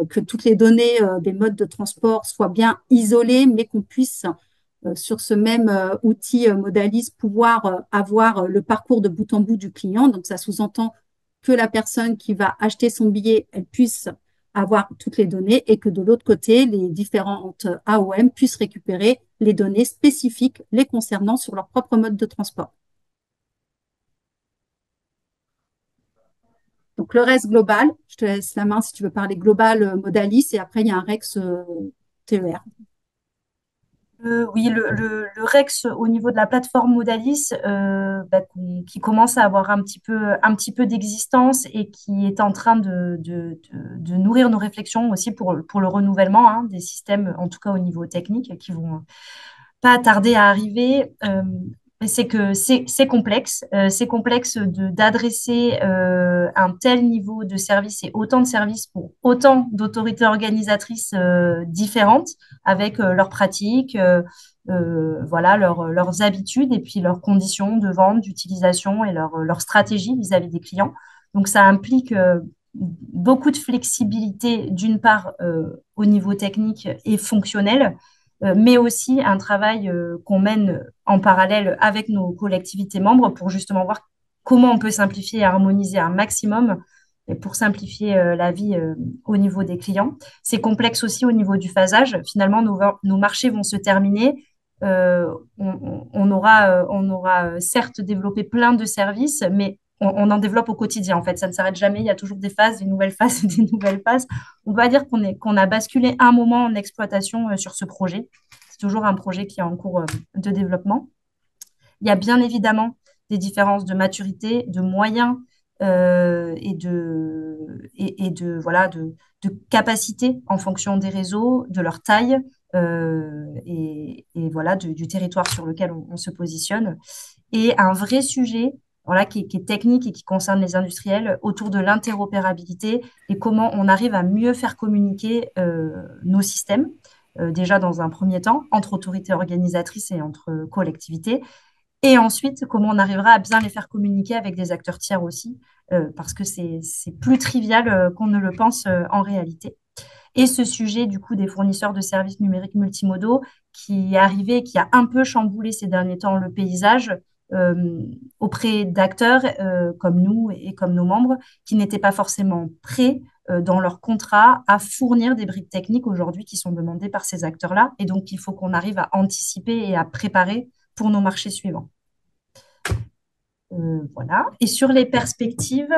que toutes les données des modes de transport soient bien isolées, mais qu'on puisse sur ce même outil Modalis pouvoir avoir le parcours de bout en bout du client. Donc, ça sous-entend que la personne qui va acheter son billet, elle puisse avoir toutes les données et que de l'autre côté, les différentes AOM puissent récupérer les données spécifiques les concernant sur leur propre mode de transport. Donc, le reste global, je te laisse la main si tu veux parler global Modalis et après, il y a un Rex TER. Oui, le Rex au niveau de la plateforme Modalis, qui commence à avoir un petit peu d'existence et qui est en train de nourrir nos réflexions aussi pour le renouvellement des systèmes, en tout cas au niveau technique, qui vont pas tarder à arriver. C'est que c'est complexe. C'est complexe d'adresser un tel niveau de service et autant de services pour autant d'autorités organisatrices différentes avec leurs pratiques, voilà, leurs habitudes et puis leurs conditions de vente, d'utilisation et leur stratégie vis-à-vis des clients. Donc, ça implique beaucoup de flexibilité, d'une part, au niveau technique et fonctionnel, mais aussi un travail qu'on mène en parallèle avec nos collectivités membres pour justement voir comment on peut simplifier et harmoniser un maximum et pour simplifier la vie au niveau des clients. C'est complexe aussi au niveau du phasage. Finalement, nos marchés vont se terminer. On aura certes développé plein de services, mais on en développe au quotidien. En fait, ça ne s'arrête jamais. Il y a toujours des phases, des nouvelles phases et des nouvelles phases. On va dire qu'on a basculé un moment en exploitation sur ce projet. C'est toujours un projet qui est en cours de développement. Il y a bien évidemment des différences de maturité, de moyens et de capacité en fonction des réseaux, de leur taille et voilà, du territoire sur lequel on se positionne. Et un vrai sujet voilà, qui est technique et qui concerne les industriels autour de l'interopérabilité et comment on arrive à mieux faire communiquer nos systèmes, déjà dans un premier temps, entre autorités organisatrices et entre collectivités. Et ensuite, comment on arrivera à bien les faire communiquer avec des acteurs tiers aussi, parce que c'est plus trivial qu'on ne le pense en réalité. Et ce sujet, du coup, des fournisseurs de services numériques multimodaux qui est arrivé, qui a un peu chamboulé ces derniers temps le paysage auprès d'acteurs comme nous et comme nos membres qui n'étaient pas forcément prêts dans leur contrat à fournir des briques techniques aujourd'hui qui sont demandées par ces acteurs-là. Et donc, il faut qu'on arrive à anticiper et à préparer pour nos marchés suivants. Voilà. Et sur les perspectives,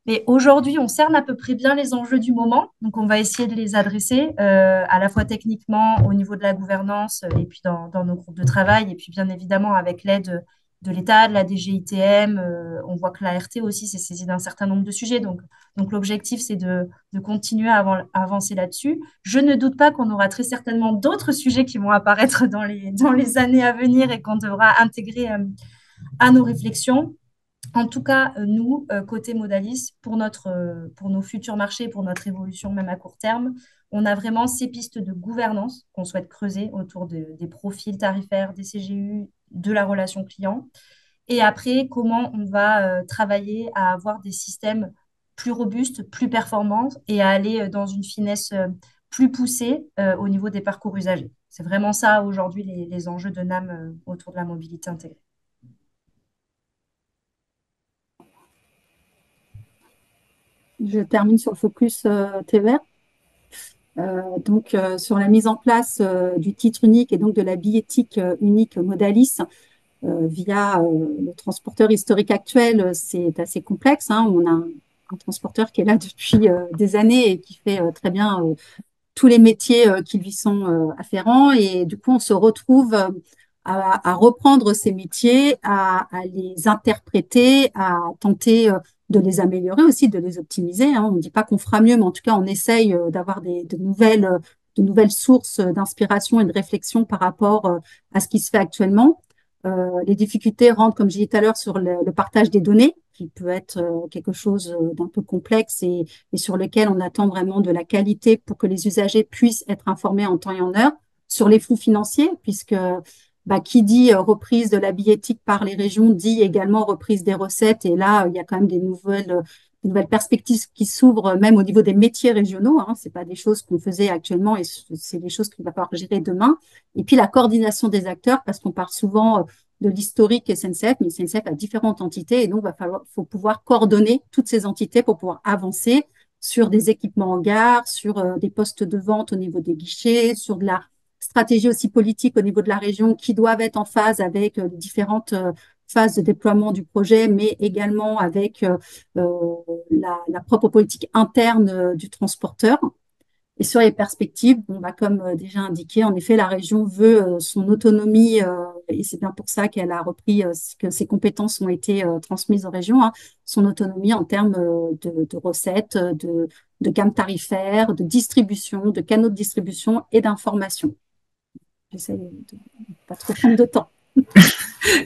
mais aujourd'hui, on cerne à peu près bien les enjeux du moment. Donc, on va essayer de les adresser à la fois techniquement au niveau de la gouvernance et puis dans nos groupes de travail. Et puis, bien évidemment, avec l'aide de l'État, de la DGITM, on voit que l'ART aussi s'est saisie d'un certain nombre de sujets. Donc l'objectif, c'est de continuer à avancer là-dessus. Je ne doute pas qu'on aura très certainement d'autres sujets qui vont apparaître dans les années à venir et qu'on devra intégrer à nos réflexions. En tout cas, nous, côté Modalis, pour nos futurs marchés, pour notre évolution même à court terme, on a vraiment ces pistes de gouvernance qu'on souhaite creuser autour des profils tarifaires, des CGU, de la relation client. Et après, comment on va travailler à avoir des systèmes plus robustes, plus performants et à aller dans une finesse plus poussée au niveau des parcours usagers. C'est vraiment ça aujourd'hui les enjeux de NAM autour de la mobilité intégrée. Je termine sur le focus TVR. Sur la mise en place du titre unique et donc de la billettique unique Modalis via le transporteur historique actuel, c'est assez complexe, hein. On a un transporteur qui est là depuis des années et qui fait très bien tous les métiers qui lui sont afférents. Et du coup, on se retrouve à reprendre ces métiers, à les interpréter, à tenter de les améliorer aussi, de les optimiser, hein. On ne dit pas qu'on fera mieux, mais en tout cas, on essaye d'avoir de nouvelles sources d'inspiration et de réflexion par rapport à ce qui se fait actuellement. Les difficultés rentrent, comme j'ai dit tout à l'heure, sur le partage des données, qui peut être quelque chose d'un peu complexe et sur lequel on attend vraiment de la qualité pour que les usagers puissent être informés en temps et en heure. Sur les flux financiers, puisque qui dit reprise de la billettique par les régions dit également reprise des recettes. Et là, il y a quand même des nouvelles perspectives qui s'ouvrent même au niveau des métiers régionaux, hein. C'est pas des choses qu'on faisait actuellement et c'est des choses qu'il va falloir gérer demain. Et puis la coordination des acteurs, parce qu'on parle souvent de l'historique SNCF, mais SNCF a différentes entités et donc faut pouvoir coordonner toutes ces entités pour pouvoir avancer sur des équipements en gare, sur des postes de vente au niveau des guichets, sur de la stratégie aussi politique au niveau de la région qui doivent être en phase avec les différentes phases de déploiement du projet, mais également avec la propre politique interne du transporteur. Et sur les perspectives, comme déjà indiqué, en effet, la région veut son autonomie et c'est bien pour ça qu'elle a repris, que ses compétences ont été transmises aux régions, hein, son autonomie en termes de recettes, de gamme tarifaire, de distribution, de canaux de distribution et d'information. J'essaie de ne pas trop prendre de temps.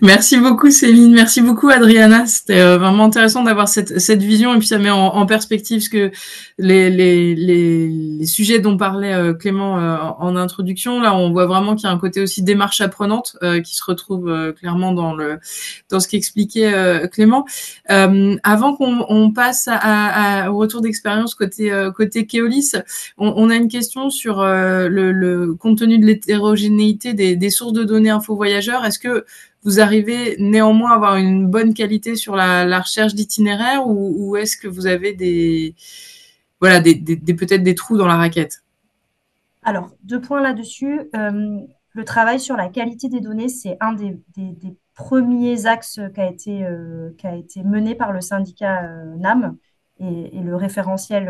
Merci beaucoup Céline, merci beaucoup Adriana. C'était vraiment intéressant d'avoir cette vision et puis ça met en perspective ce que les sujets dont parlait Clément en introduction. Là, on voit vraiment qu'il y a un côté aussi démarche apprenante qui se retrouve clairement dans ce qu'expliquait Clément. Avant qu'on passe au retour d'expérience côté Keolis, on a une question sur compte tenu de l'hétérogénéité des sources de données info voyageurs. Est-ce que vous arrivez néanmoins à avoir une bonne qualité sur la recherche d'itinéraires ou est-ce que vous avez peut-être des trous dans la raquette? Alors, 2 points là-dessus. Le travail sur la qualité des données, c'est un des premiers axes qui a été mené par le syndicat NAM. Et le référentiel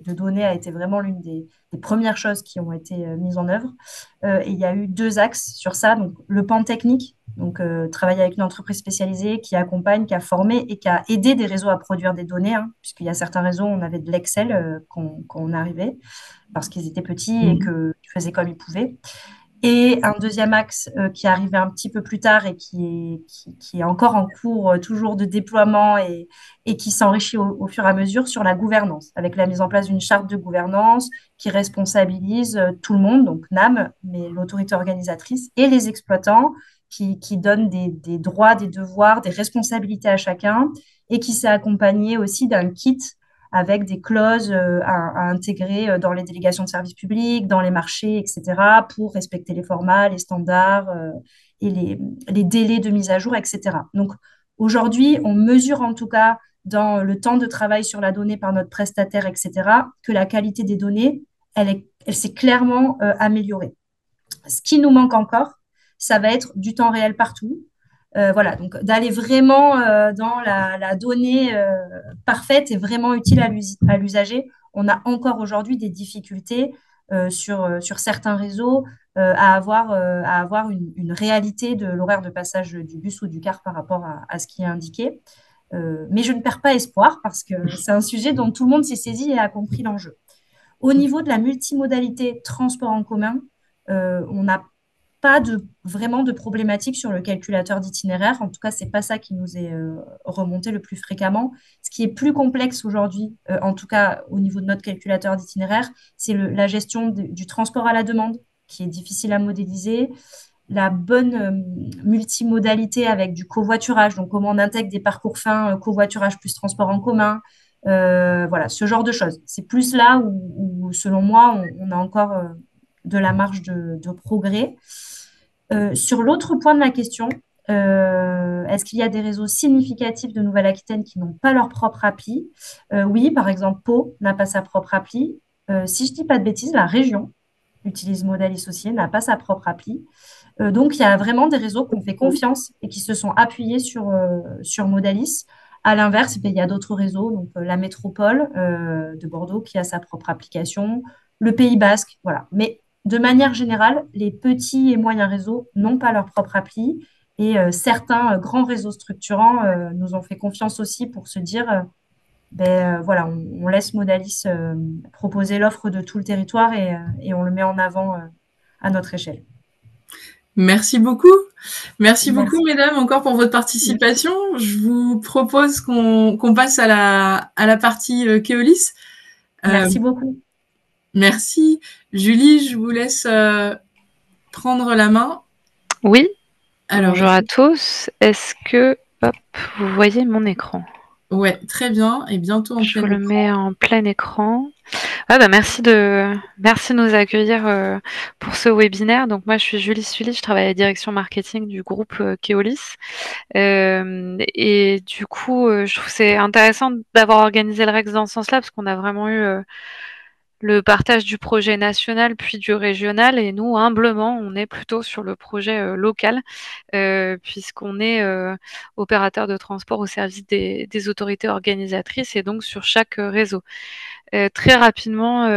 de données a été vraiment l'une des premières choses qui ont été mises en œuvre. Et il y a eu 2 axes sur ça. Donc, le pan technique, donc travailler avec une entreprise spécialisée qui accompagne, qui a formé et qui a aidé des réseaux à produire des données, hein, puisqu'il y a certains réseaux, on avait de l'Excel quand on arrivait, parce qu'ils étaient petits et qu'ils faisaient comme ils pouvaient. Et un deuxième axe qui est arrivé un petit peu plus tard et qui est encore en cours toujours de déploiement et qui s'enrichit au fur et à mesure sur la gouvernance, avec la mise en place d'une charte de gouvernance qui responsabilise tout le monde, donc NAM, mais l'autorité organisatrice et les exploitants, qui donne des droits, des devoirs, des responsabilités à chacun et qui s'est accompagné aussi d'un kit avec des clauses à intégrer dans les délégations de services publics, dans les marchés, etc., pour respecter les formats, les standards et les délais de mise à jour, etc. Donc, aujourd'hui, on mesure en tout cas dans le temps de travail sur la donnée par notre prestataire, etc., que la qualité des données, elle s'est clairement améliorée. Ce qui nous manque encore, ça va être du temps réel partout. Voilà, donc d'aller vraiment dans la donnée parfaite et vraiment utile à l'usager. On a encore aujourd'hui des difficultés sur certains réseaux à avoir une réalité de l'horaire de passage du bus ou du car par rapport à ce qui est indiqué. Mais je ne perds pas espoir parce que c'est un sujet dont tout le monde s'est saisi et a compris l'enjeu. Au niveau de la multimodalité transport en commun, on a pas vraiment de problématique sur le calculateur d'itinéraire. En tout cas, c'est pas ça qui nous est remonté le plus fréquemment. Ce qui est plus complexe aujourd'hui, en tout cas au niveau de notre calculateur d'itinéraire, c'est la gestion du transport à la demande, qui est difficile à modéliser, la bonne multimodalité avec du covoiturage, donc comment on intègre des parcours fins, covoiturage plus transport en commun, voilà, ce genre de choses. C'est plus là où selon moi, on a encore de la marge de progrès. Sur l'autre point de la question, est-ce qu'il y a des réseaux significatifs de Nouvelle-Aquitaine qui n'ont pas leur propre appli? Oui, par exemple, Pau n'a pas sa propre appli. Si je dis pas de bêtises, la région utilise Modalis aussi, n'a pas sa propre appli. Donc, il y a vraiment des réseaux qui ont fait confiance et qui se sont appuyés sur Modalis. À l'inverse, il y a d'autres réseaux, donc la métropole de Bordeaux qui a sa propre application, le Pays Basque, voilà. Mais de manière générale, les petits et moyens réseaux n'ont pas leur propre appli et certains grands réseaux structurants nous ont fait confiance aussi pour se dire, voilà, on laisse Modalis proposer l'offre de tout le territoire et on le met en avant à notre échelle. Merci beaucoup. Merci beaucoup, Merci. mesdames, encore pour votre participation. Je vous propose qu'on passe à la partie Keolis. Merci beaucoup. Merci. Julie, je vous laisse prendre la main. Oui. Alors, bonjour à tous. Est-ce que vous voyez mon écran? Ouais, très bien. Et bientôt en Je plein vous le écran. mets en plein écran. Merci de nous accueillir pour ce webinaire. Donc moi, je suis Julie Sully, je travaille à la direction marketing du groupe Keolis. Et du coup, je trouve que c'est intéressant d'avoir organisé le REX dans ce sens-là, parce qu'on a vraiment eu le partage du projet national puis du régional, et nous, humblement, on est plutôt sur le projet local, puisqu'on est opérateur de transport au service des autorités organisatrices et donc sur chaque réseau. Très rapidement,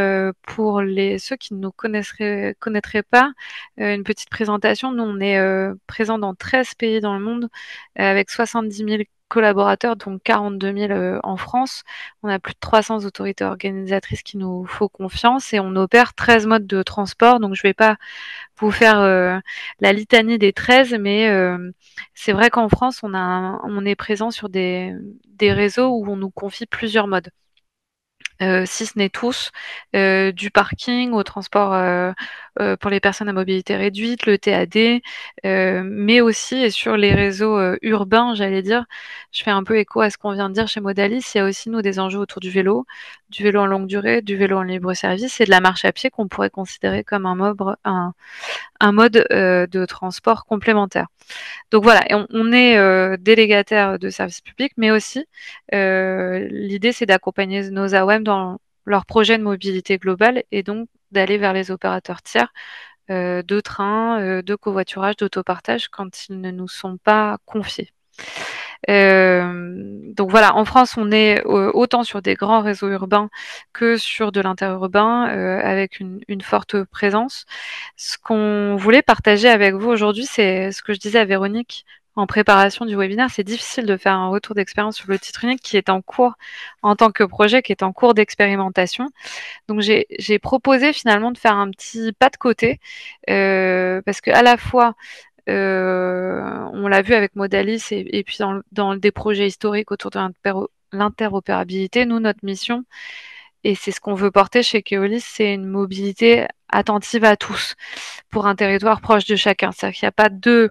pour ceux qui ne nous connaîtraient pas, une petite présentation. Nous, on est présent dans 13 pays dans le monde, avec 70 000 collaborateurs, dont 42 000 en France. On a plus de 300 autorités organisatrices qui nous font confiance et on opère 13 modes de transport. Donc, je ne vais pas vous faire la litanie des 13, mais c'est vrai qu'en France, on est présent sur des réseaux où on nous confie plusieurs modes. Si ce n'est tous, du parking au transport pour les personnes à mobilité réduite, le TAD, mais aussi et sur les réseaux urbains, j'allais dire. Je fais un peu écho à ce qu'on vient de dire chez Modalis. Il y a aussi, nous, des enjeux autour du vélo en longue durée, du vélo en libre service et de la marche à pied qu'on pourrait considérer comme un mode de transport complémentaire. Donc voilà, et on est délégataire de services publics, mais aussi l'idée, c'est d'accompagner nos AOM dans leur projet de mobilité globale et donc d'aller vers les opérateurs tiers de train, de covoiturage, d'autopartage quand ils ne nous sont pas confiés. Donc voilà, en France, on est autant sur des grands réseaux urbains que sur de l'interurbain, avec une forte présence. Ce qu'on voulait partager avec vous aujourd'hui, c'est ce que je disais à Véronique en préparation du webinaire. C'est difficile de faire un retour d'expérience sur le titre unique qui est en cours en tant que projet, qui est en cours d'expérimentation. Donc j'ai proposé finalement de faire un petit pas de côté, parce que à la fois on l'a vu avec Modalis et puis dans des projets historiques autour de l'interopérabilité. Nous, notre mission, et c'est ce qu'on veut porter chez Keolis, c'est une mobilité attentive à tous pour un territoire proche de chacun. C'est-à-dire qu'il n'y a pas deux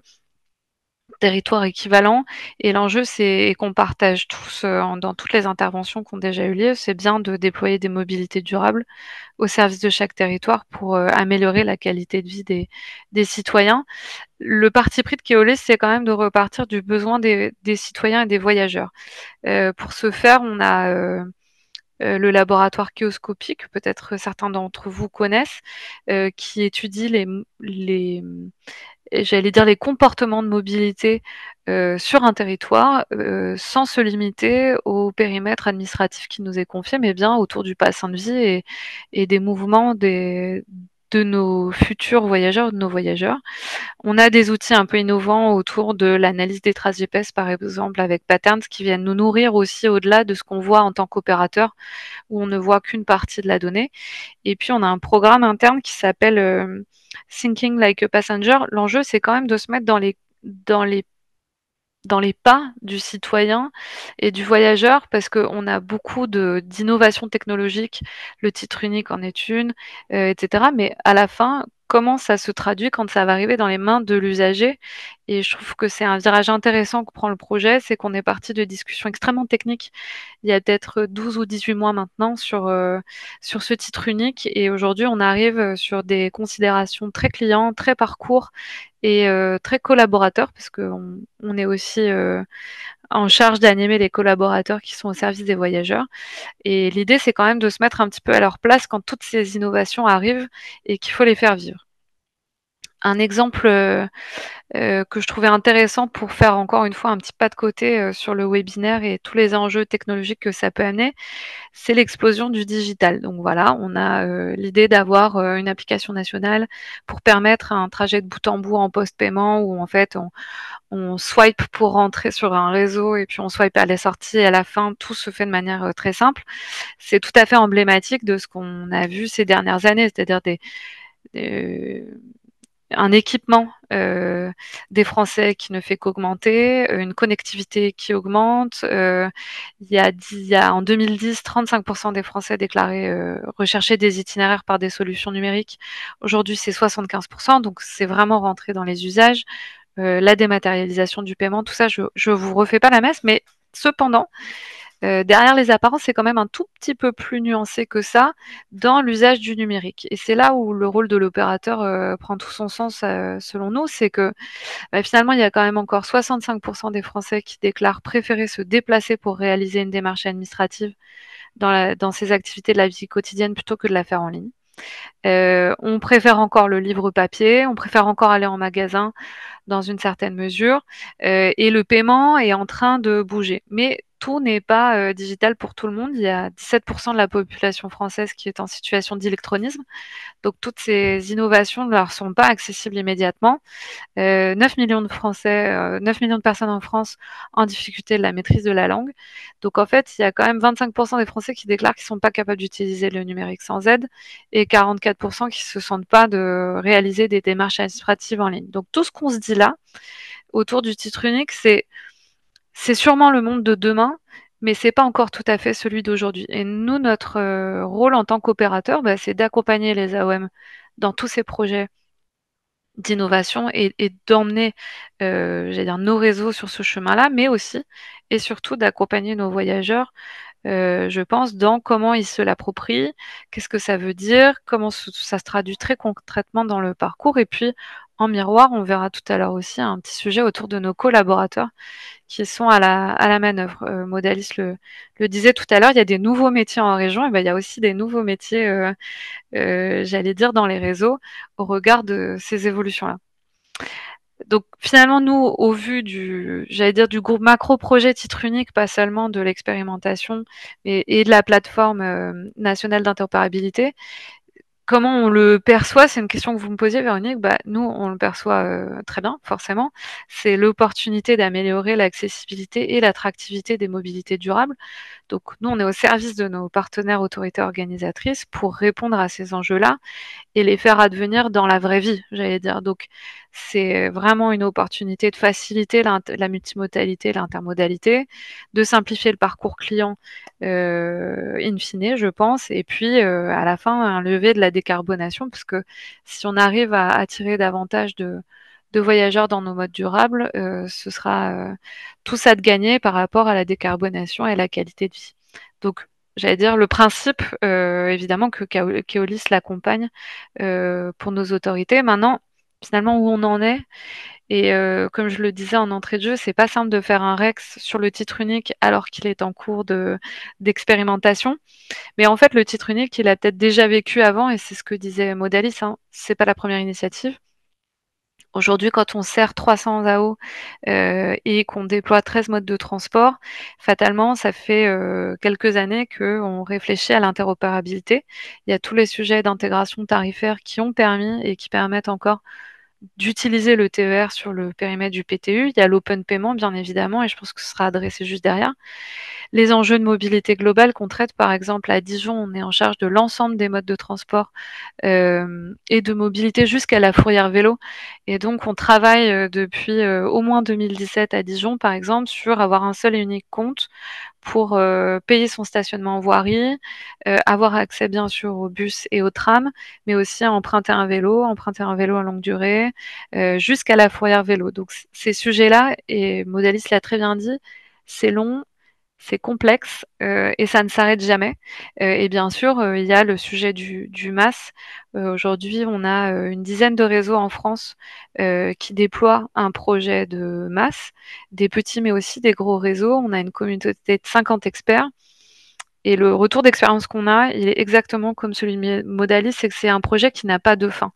territoires équivalents et l'enjeu, c'est qu'on partage tous dans toutes les interventions qui ont déjà eu lieu, c'est bien de déployer des mobilités durables au service de chaque territoire pour améliorer la qualité de vie des citoyens. Le parti pris de Keolis, c'est quand même de repartir du besoin des citoyens et des voyageurs. Pour ce faire, on a le laboratoire Keoscopie, que peut-être certains d'entre vous connaissent, qui étudie j'allais dire les comportements de mobilité sur un territoire, sans se limiter au périmètre administratif qui nous est confié, mais bien autour du bassin de vie et des mouvements de nos futurs voyageurs, de nos voyageurs. On a des outils un peu innovants autour de l'analyse des traces GPS, par exemple, avec Patterns, qui viennent nous nourrir aussi au-delà de ce qu'on voit en tant qu'opérateur, où on ne voit qu'une partie de la donnée. Et puis, on a un programme interne qui s'appelle Thinking Like a Passenger. L'enjeu, c'est quand même de se mettre dans les dans les pas du citoyen et du voyageur, parce qu'on a beaucoup d'innovations technologiques, le titre unique en est une, etc. Mais à la fin, comment ça se traduit quand ça va arriver dans les mains de l'usager? Et je trouve que c'est un virage intéressant que prend le projet, c'est qu'on est parti de discussions extrêmement techniques il y a peut-être 12 ou 18 mois maintenant sur ce titre unique. Et aujourd'hui, on arrive sur des considérations très clients, très parcours et très collaborateurs, parce qu'on est aussi en charge d'animer les collaborateurs qui sont au service des voyageurs. Et l'idée, c'est quand même de se mettre un petit peu à leur place quand toutes ces innovations arrivent et qu'il faut les faire vivre. Un exemple que je trouvais intéressant pour faire encore une fois un petit pas de côté sur le webinaire et tous les enjeux technologiques que ça peut amener, c'est l'explosion du digital. Donc voilà, on a l'idée d'avoir une application nationale pour permettre un trajet de bout en bout en post-paiement, où en fait on swipe pour rentrer sur un réseau et puis on swipe à la sortie, et à la fin tout se fait de manière très simple. C'est tout à fait emblématique de ce qu'on a vu ces dernières années, c'est-à-dire des un équipement des Français qui ne fait qu'augmenter, une connectivité qui augmente. Il y a en 2010, 35% des Français déclaraient rechercher des itinéraires par des solutions numériques. Aujourd'hui, c'est 75%, donc c'est vraiment rentré dans les usages. La dématérialisation du paiement, tout ça, je vous refais pas la messe, mais cependant, derrière les apparences, c'est quand même un tout petit peu plus nuancé que ça dans l'usage du numérique. Et c'est là où le rôle de l'opérateur prend tout son sens, selon nous, c'est que finalement, il y a quand même encore 65% des Français qui déclarent préférer se déplacer pour réaliser une démarche administrative dans ces activités de la vie quotidienne, plutôt que de la faire en ligne. On préfère encore le livre papier, on préfère encore aller en magasin dans une certaine mesure, et le paiement est en train de bouger. Mais tout n'est pas digital pour tout le monde. Il y a 17% de la population française qui est en situation d'électronisme. Donc toutes ces innovations ne leur sont pas accessibles immédiatement. 9 millions de Français, 9 millions de personnes en France en difficulté de la maîtrise de la langue. Donc en fait, il y a quand même 25% des Français qui déclarent qu'ils ne sont pas capables d'utiliser le numérique sans aide, et 44% qui ne se sentent pas de réaliser des démarches administratives en ligne. Donc tout ce qu'on se dit là, autour du titre unique, c'est sûrement le monde de demain, mais c'est pas encore tout à fait celui d'aujourd'hui. Et nous, notre rôle en tant qu'opérateur, c'est d'accompagner les AOM dans tous ces projets d'innovation, et d'emmener j'allais dire nos réseaux sur ce chemin-là, mais aussi et surtout d'accompagner nos voyageurs, je pense, dans comment ils se l'approprient, qu'est-ce que ça veut dire, comment ça se traduit très concrètement dans le parcours. Et puis en miroir, on verra tout à l'heure aussi un petit sujet autour de nos collaborateurs qui sont à la manœuvre. Modalis le disait tout à l'heure, il y a des nouveaux métiers en région, et il y a aussi des nouveaux métiers, j'allais dire, dans les réseaux, au regard de ces évolutions-là. Donc finalement, nous, au vu j'allais dire, du groupe macro-projet titre unique, pas seulement de l'expérimentation et de la plateforme nationale d'interopérabilité, comment on le perçoit? C'est une question que vous me posiez, Véronique. Nous, on le perçoit très bien, forcément. C'est l'opportunité d'améliorer l'accessibilité et l'attractivité des mobilités durables. Donc nous, on est au service de nos partenaires autorités organisatrices pour répondre à ces enjeux-là et les faire advenir dans la vraie vie, j'allais dire. Donc, c'est vraiment une opportunité de faciliter la multimodalité, l'intermodalité, de simplifier le parcours client, in fine, je pense, et puis à la fin, un levier de la décarbonation, parce que si on arrive à attirer davantage de voyageurs dans nos modes durables, ce sera tout ça de gagner par rapport à la décarbonation et la qualité de vie. Donc, j'allais dire, le principe, évidemment, que Keolis l'accompagne pour nos autorités. Maintenant, finalement, où on en est, et comme je le disais en entrée de jeu, c'est pas simple de faire un Rex sur le titre unique alors qu'il est en cours d'expérimentation. Mais en fait, le titre unique, il a peut-être déjà vécu avant, et c'est ce que disait Modalis, hein, c'est pas la première initiative. Aujourd'hui, quand on sert 300 AO et qu'on déploie 13 modes de transport, fatalement, ça fait quelques années qu'on réfléchit à l'interopérabilité. Il y a tous les sujets d'intégration tarifaire qui ont permis et qui permettent encore d'utiliser le TER sur le périmètre du PTU. Il y a l'open payment, bien évidemment, et je pense que ce sera adressé juste derrière. Les enjeux de mobilité globale qu'on traite, par exemple, à Dijon, on est en charge de l'ensemble des modes de transport et de mobilité jusqu'à la fourrière vélo. Et donc, on travaille depuis au moins 2017 à Dijon, par exemple, sur avoir un seul et unique compte pour payer son stationnement en voirie, avoir accès bien sûr aux bus et aux trams, mais aussi à emprunter un vélo à longue durée, jusqu'à la fourrière vélo. Donc ces sujets-là, et Modalis l'a très bien dit, c'est long, c'est complexe et ça ne s'arrête jamais. Et bien sûr, il y a le sujet du MAS. Aujourd'hui, on a une dizaine de réseaux en France qui déploient un projet de MAS, des petits mais aussi des gros réseaux. On a une communauté de 50 experts. Et le retour d'expérience qu'on a, il est exactement comme celui de Modalis, c'est que c'est un projet qui n'a pas de fin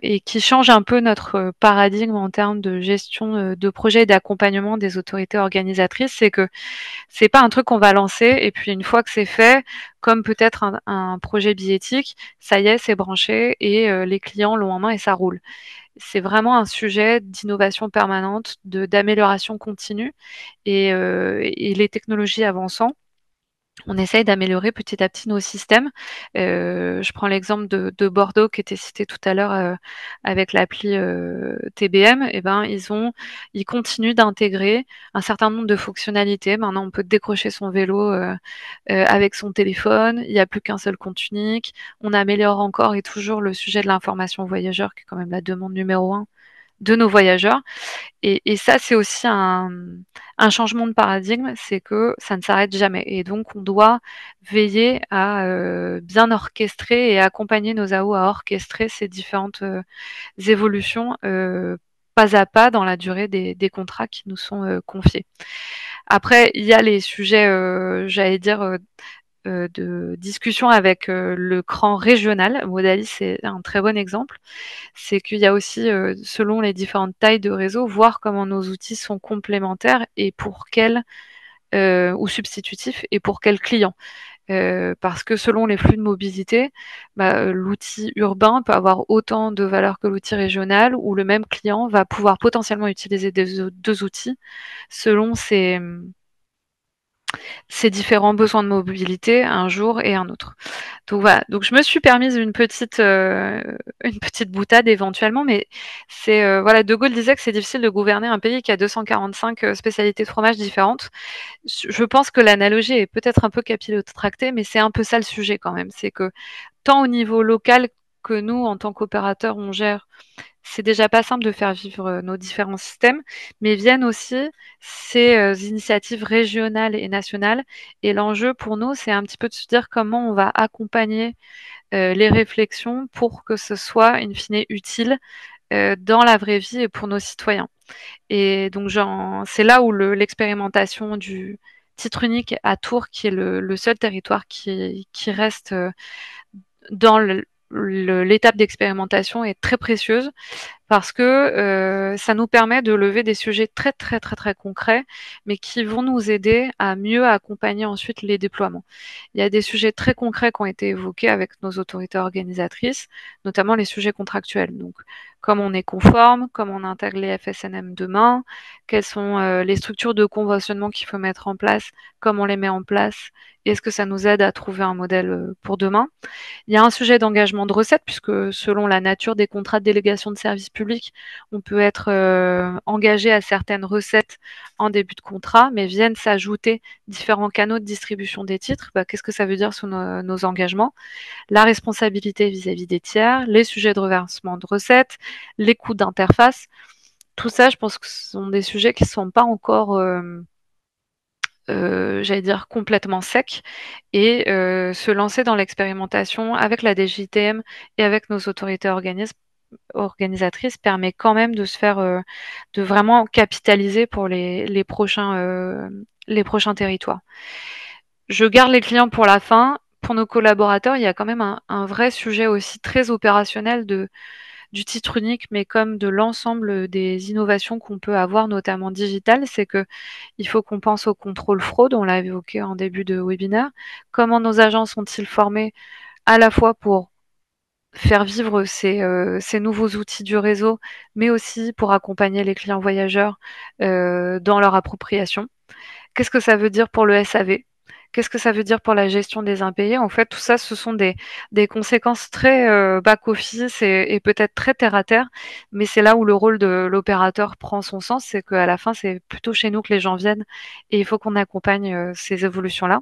et qui change un peu notre paradigme en termes de gestion de projet et d'accompagnement des autorités organisatrices. C'est que c'est pas un truc qu'on va lancer et puis une fois que c'est fait, comme peut-être un projet billettique, ça y est, c'est branché et les clients l'ont en main et ça roule. C'est vraiment un sujet d'innovation permanente, d'amélioration continue et les technologies avançant, on essaye d'améliorer petit à petit nos systèmes. Je prends l'exemple de Bordeaux qui était cité tout à l'heure avec l'appli TBM. Eh ben, ils continuent d'intégrer un certain nombre de fonctionnalités. Maintenant, on peut décrocher son vélo avec son téléphone. Il n'y a plus qu'un seul compte unique. On améliore encore et toujours le sujet de l'information voyageur, qui est quand même la demande numéro un de nos voyageurs. Et ça, c'est aussi un changement de paradigme, c'est que ça ne s'arrête jamais. Et donc, on doit veiller à bien orchestrer et accompagner nos AO à orchestrer ces différentes évolutions pas à pas dans la durée des contrats qui nous sont confiés. Après, il y a les sujets, j'allais dire, de discussion avec le cran régional. Modalis, c'est un très bon exemple. C'est qu'il y a aussi, selon les différentes tailles de réseau, voir comment nos outils sont complémentaires et pour quels ou substitutifs et pour quels clients. Parce que selon les flux de mobilité, l'outil urbain peut avoir autant de valeur que l'outil régional, ou le même client va pouvoir potentiellement utiliser deux outils selon ses différents besoins de mobilité un jour et un autre. Donc voilà, donc je me suis permise une petite boutade éventuellement, mais c'est voilà, De Gaulle disait que c'est difficile de gouverner un pays qui a 245 spécialités de fromage différentes. Je pense que l'analogie est peut-être un peu capillotractée, mais c'est un peu ça le sujet quand même. C'est que tant au niveau local que nous, en tant qu'opérateurs, on gère, c'est déjà pas simple de faire vivre nos différents systèmes, mais viennent aussi ces initiatives régionales et nationales. Et l'enjeu pour nous, c'est un petit peu de se dire comment on va accompagner les réflexions pour que ce soit in fine utile dans la vraie vie et pour nos citoyens. Et donc, c'est là où l'expérimentation du titre unique à Tours, qui est le seul territoire qui reste dans l'étape d'expérimentation, est très précieuse parce que ça nous permet de lever des sujets très très très très concrets, mais qui vont nous aider à mieux accompagner ensuite les déploiements. Il y a des sujets très concrets qui ont été évoqués avec nos autorités organisatrices, notamment les sujets contractuels. Donc, comment on est conforme, comment on intègre les FSNM demain, quelles sont les structures de conventionnement qu'il faut mettre en place, comment on les met en place, et est-ce que ça nous aide à trouver un modèle pour demain. Il y a un sujet d'engagement de recettes, puisque selon la nature des contrats de délégation de services publics, on peut être engagé à certaines recettes en début de contrat, mais viennent s'ajouter différents canaux de distribution des titres. Qu'est-ce que ça veut dire sur nos engagements? La responsabilité vis-à-vis des tiers, les sujets de reversement de recettes, les coûts d'interface. Tout ça, je pense que ce sont des sujets qui ne sont pas encore j'allais dire complètement secs, et se lancer dans l'expérimentation avec la DGITM et avec nos autorités organisatrices permet quand même de se faire, de vraiment capitaliser pour les prochains territoires. Je garde les clients pour la fin. Pour nos collaborateurs, il y a quand même un vrai sujet aussi très opérationnel du titre unique, mais comme de l'ensemble des innovations qu'on peut avoir, notamment digitales, c'est que il faut qu'on pense au contrôle fraude, on l'a évoqué en début de webinaire. Comment nos agents sont-ils formés à la fois pour faire vivre ces nouveaux outils du réseau, mais aussi pour accompagner les clients voyageurs dans leur appropriation. Qu'est-ce que ça veut dire pour le SAV? Qu'est-ce que ça veut dire pour la gestion des impayés? En fait, tout ça, ce sont des conséquences très back-office et peut-être très terre-à-terre, mais c'est là où le rôle de l'opérateur prend son sens, c'est qu'à la fin, c'est plutôt chez nous que les gens viennent et il faut qu'on accompagne ces évolutions-là.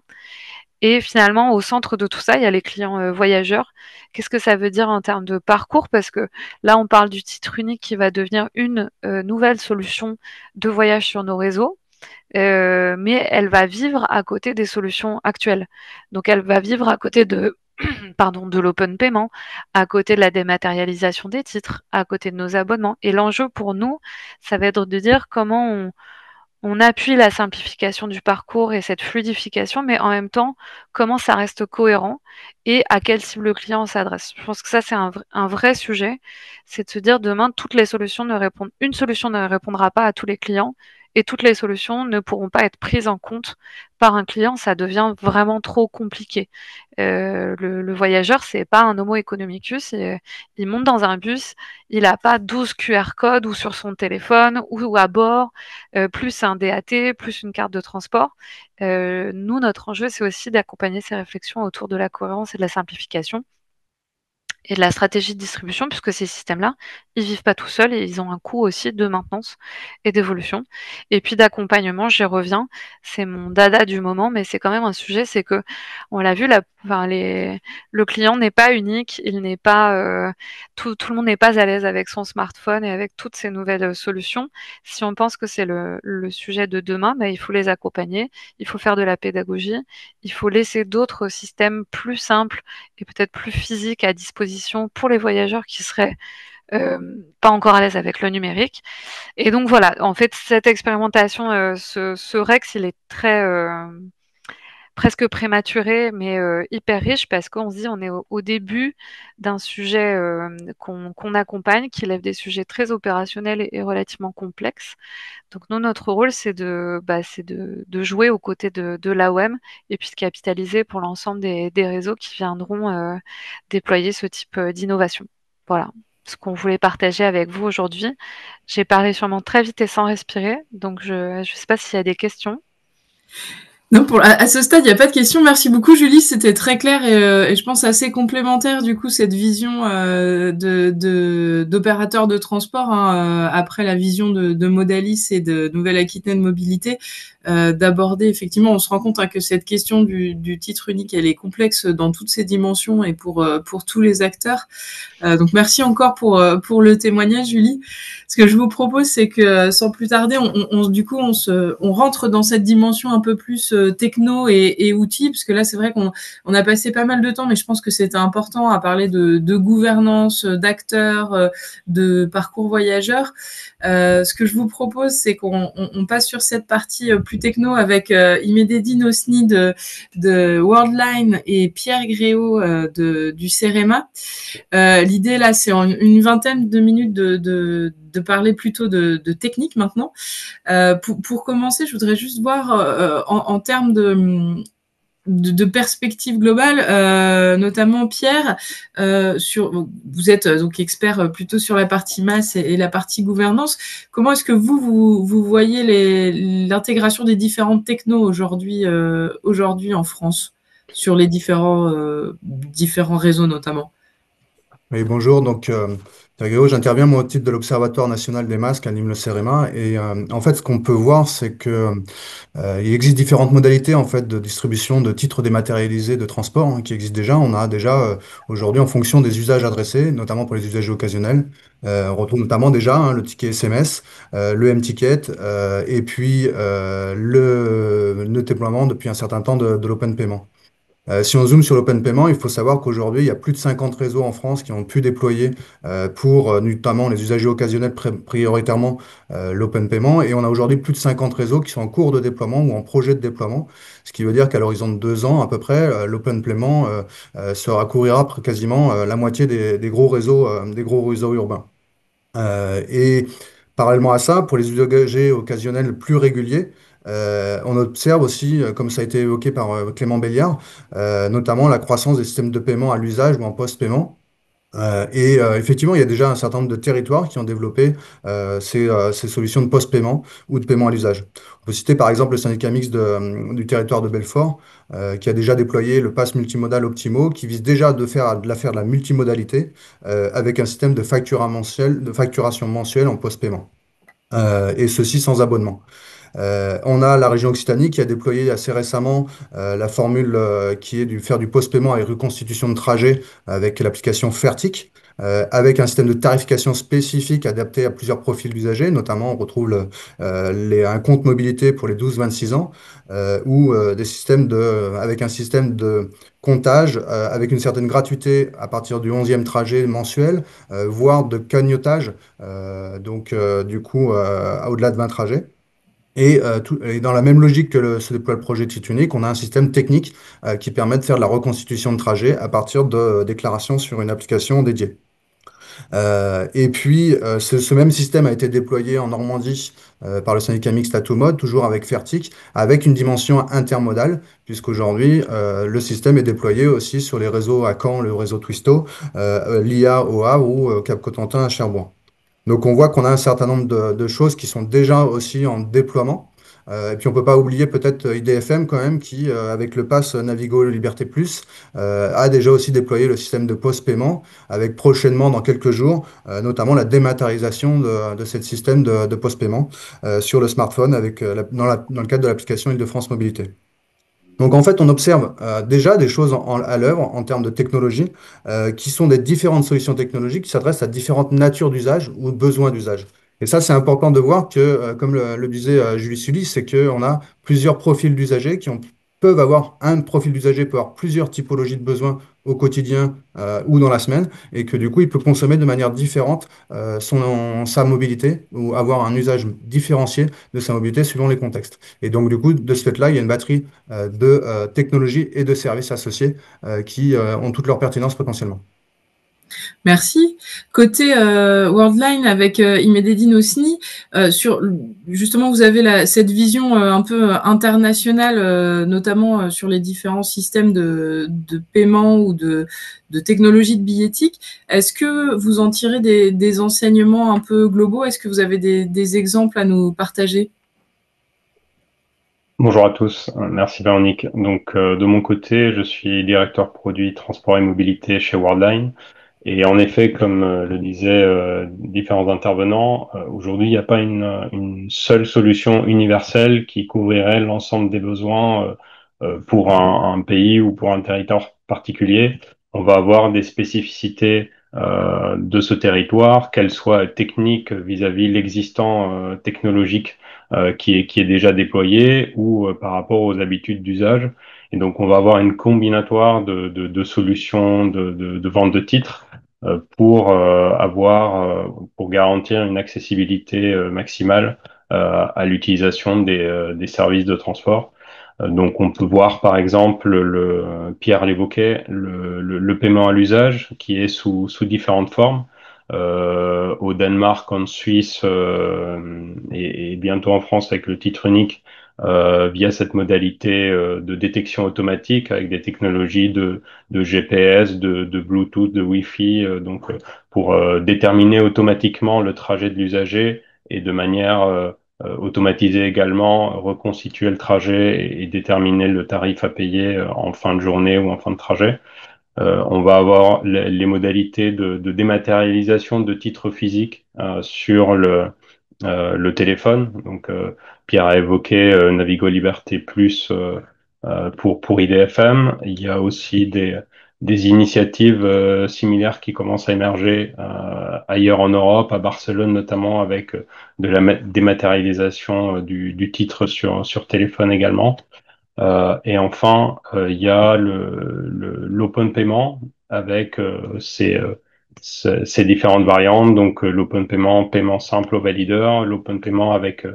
Et finalement, au centre de tout ça, il y a les clients voyageurs. Qu'est-ce que ça veut dire en termes de parcours? Parce que là, on parle du titre unique qui va devenir une nouvelle solution de voyage sur nos réseaux, mais elle va vivre à côté des solutions actuelles. Donc, elle va vivre à côté de, pardon, de l'open payment, à côté de la dématérialisation des titres, à côté de nos abonnements. Et l'enjeu pour nous, ça va être de dire comment on appuie la simplification du parcours et cette fluidification, mais en même temps, comment ça reste cohérent et à quelle cible le client s'adresse. Je pense que ça, c'est un vrai sujet. C'est de se dire demain, une solution ne répondra pas à tous les clients et toutes les solutions ne pourront pas être prises en compte par un client. Ça devient vraiment trop compliqué. Le voyageur, c'est pas un homo economicus. Il monte dans un bus, il n'a pas 12 QR codes ou sur son téléphone ou à bord plus un DAT, plus une carte de transport. Nous, notre enjeu, c'est aussi d'accompagner ces réflexions autour de la cohérence et de la simplification et de la stratégie de distribution, puisque ces systèmes-là, ils vivent pas tout seuls et ils ont un coût aussi de maintenance et d'évolution. Et puis d'accompagnement, j'y reviens, c'est mon dada du moment, mais c'est quand même un sujet, c'est que on l'a vu, le client n'est pas unique, il n'est pas tout le monde n'est pas à l'aise avec son smartphone et avec toutes ces nouvelles solutions. Si on pense que c'est le sujet de demain, il faut les accompagner, il faut faire de la pédagogie, il faut laisser d'autres systèmes plus simples et peut-être plus physique à disposition pour les voyageurs qui seraient pas encore à l'aise avec le numérique. Et donc voilà, en fait, cette expérimentation, ce Rex, il est très presque prématuré, mais hyper riche parce qu'on se dit on est au début d'un sujet qu'on accompagne, qui lève des sujets très opérationnels et relativement complexes. Donc nous, notre rôle, c'est de jouer aux côtés de l'AOM et puis de capitaliser pour l'ensemble des réseaux qui viendront déployer ce type d'innovation. Voilà ce qu'on voulait partager avec vous aujourd'hui. J'ai parlé sûrement très vite et sans respirer, donc je ne sais pas s'il y a des questions. Non, à ce stade, il n'y a pas de question. Merci beaucoup, Julie. C'était très clair et je pense assez complémentaire, du coup, cette vision d'opérateur de transport, hein, après la vision de Modalis et de Nouvelle-Aquitaine Mobilité, d'aborder, effectivement, on se rend compte hein, que cette question du titre unique, elle est complexe dans toutes ses dimensions et pour tous les acteurs. Donc, merci encore pour le témoignage, Julie. Ce que je vous propose, c'est que sans plus tarder, on rentre dans cette dimension un peu plus techno et outils, parce que là, c'est vrai qu'on a passé pas mal de temps, mais je pense que c'était important à parler de gouvernance, d'acteurs, de parcours voyageurs. Ce que je vous propose, c'est qu'on passe sur cette partie plus techno avec Imededine Osni de Worldline et Pierre Gréau du CEREMA. L'idée là, c'est en une vingtaine de minutes de parler plutôt de technique maintenant. Pour commencer, je voudrais juste voir en termes de perspective globale, notamment Pierre, vous êtes donc expert plutôt sur la partie masse et la partie gouvernance. Comment est-ce que vous voyez l'intégration des différentes technos aujourd'hui en France sur les différents réseaux notamment? Oui, bonjour. Donc, Sergio, j'interviens moi au titre de l'Observatoire national des masques, anime le CEREMA. Et en fait, ce qu'on peut voir, c'est que il existe différentes modalités en fait de distribution de titres dématérialisés de transport hein, qui existent déjà. On a déjà aujourd'hui, en fonction des usages adressés, notamment pour les usagers occasionnels, on retrouve notamment déjà hein, le ticket SMS, le M-Ticket, et puis le déploiement depuis un certain temps de l'open payment. Si on zoome sur l'open payment, il faut savoir qu'aujourd'hui, il y a plus de 50 réseaux en France qui ont pu déployer pour notamment les usagers occasionnels prioritairement l'open payment. Et on a aujourd'hui plus de 50 réseaux qui sont en cours de déploiement ou en projet de déploiement, ce qui veut dire qu'à l'horizon de 2 ans à peu près, l'open payment couvrira quasiment la moitié des gros réseaux urbains. Et parallèlement à ça, pour les usagers occasionnels plus réguliers, on observe aussi, comme ça a été évoqué par Clément Béliard, notamment la croissance des systèmes de paiement à l'usage ou en post-paiement. Effectivement, il y a déjà un certain nombre de territoires qui ont développé ces solutions de post-paiement ou de paiement à l'usage. On peut citer par exemple le syndicat mixte du territoire de Belfort, qui a déjà déployé le pass multimodal Optimo, qui vise déjà de la multimodalité avec un système de facturation mensuelle en post-paiement. Et ceci sans abonnement. On a la région Occitanie qui a déployé assez récemment la formule qui est faire du post-paiement et reconstitution de trajet avec l'application Fertic, avec un système de tarification spécifique adapté à plusieurs profils d'usagers. Notamment, on retrouve un compte mobilité pour les 12-26 ans ou avec un système de comptage avec une certaine gratuité à partir du 11e trajet mensuel, voire de cagnotage, du coup, au-delà de 20 trajets. Et dans la même logique que se déploie le projet Titre Unique, on a un système technique qui permet de faire de la reconstitution de trajet à partir de déclarations sur une application dédiée. Ce même système a été déployé en Normandie par le syndicat mixte Atomode, toujours avec Fertic, avec une dimension intermodale, puisqu'aujourd'hui, le système est déployé aussi sur les réseaux à Caen, le réseau Twisto, l'IA au Havre ou Cap Cotentin à Cherbourg. Donc on voit qu'on a un certain nombre de choses qui sont déjà aussi en déploiement. Et puis on peut pas oublier peut-être IDFM quand même qui, avec le pass Navigo Liberté Plus, a déjà aussi déployé le système de post-paiement avec prochainement dans quelques jours, notamment la dématérialisation de ce système de post-paiement sur le smartphone dans le cadre de l'application Île-de-France Mobilité. Donc en fait, on observe déjà des choses à l'œuvre en termes de technologie, qui sont des différentes solutions technologiques qui s'adressent à différentes natures d'usage ou de besoins d'usage. Et ça, c'est important de voir que, comme le disait Julie Sully, c'est qu'on a plusieurs profils d'usagers peuvent avoir un profil d'usager peut avoir plusieurs typologies de besoins au quotidien ou dans la semaine, et que du coup, il peut consommer de manière différente sa mobilité ou avoir un usage différencié de sa mobilité suivant les contextes. Et donc, du coup, de ce fait-là, il y a une batterie de technologies et de services associés qui ont toute leur pertinence potentiellement. Merci. Côté Worldline avec Imededine Osni, justement, vous avez cette vision un peu internationale, notamment sur les différents systèmes de paiement ou de technologie de billettique. Est-ce que vous en tirez des enseignements un peu globaux? Est-ce que vous avez des exemples à nous partager? Bonjour à tous, merci Véronique. Donc de mon côté, je suis directeur produit transport et mobilité chez Worldline. Et en effet, comme le disaient différents intervenants, aujourd'hui, il n'y a pas une seule solution universelle qui couvrirait l'ensemble des besoins pour un pays ou pour un territoire particulier. On va avoir des spécificités de ce territoire, qu'elles soient techniques vis-à-vis l'existant technologique qui est déjà déployé ou par rapport aux habitudes d'usage. Et donc, on va avoir une combinatoire de solutions de vente de titres pour garantir une accessibilité maximale à l'utilisation des services de transport. Donc, on peut voir par exemple, Pierre l'évoquait, le paiement à l'usage qui est sous différentes formes. Au Danemark, en Suisse et bientôt en France avec le titre unique via cette modalité de détection automatique avec des technologies de GPS, de Bluetooth, de Wi-Fi, pour déterminer automatiquement le trajet de l'usager et de manière automatisée également, reconstituer le trajet et déterminer le tarif à payer en fin de journée ou en fin de trajet. On va avoir les modalités de dématérialisation de titres physiques sur le téléphone. Donc, Pierre a évoqué Navigo Liberté Plus pour IDFM. Il y a aussi des initiatives similaires qui commencent à émerger ailleurs en Europe, à Barcelone notamment, avec de la dématérialisation du titre sur téléphone également. Et enfin, il y a l'open payment avec ces différentes variantes. Donc, l'open payment, paiement simple au valideur, l'open payment avec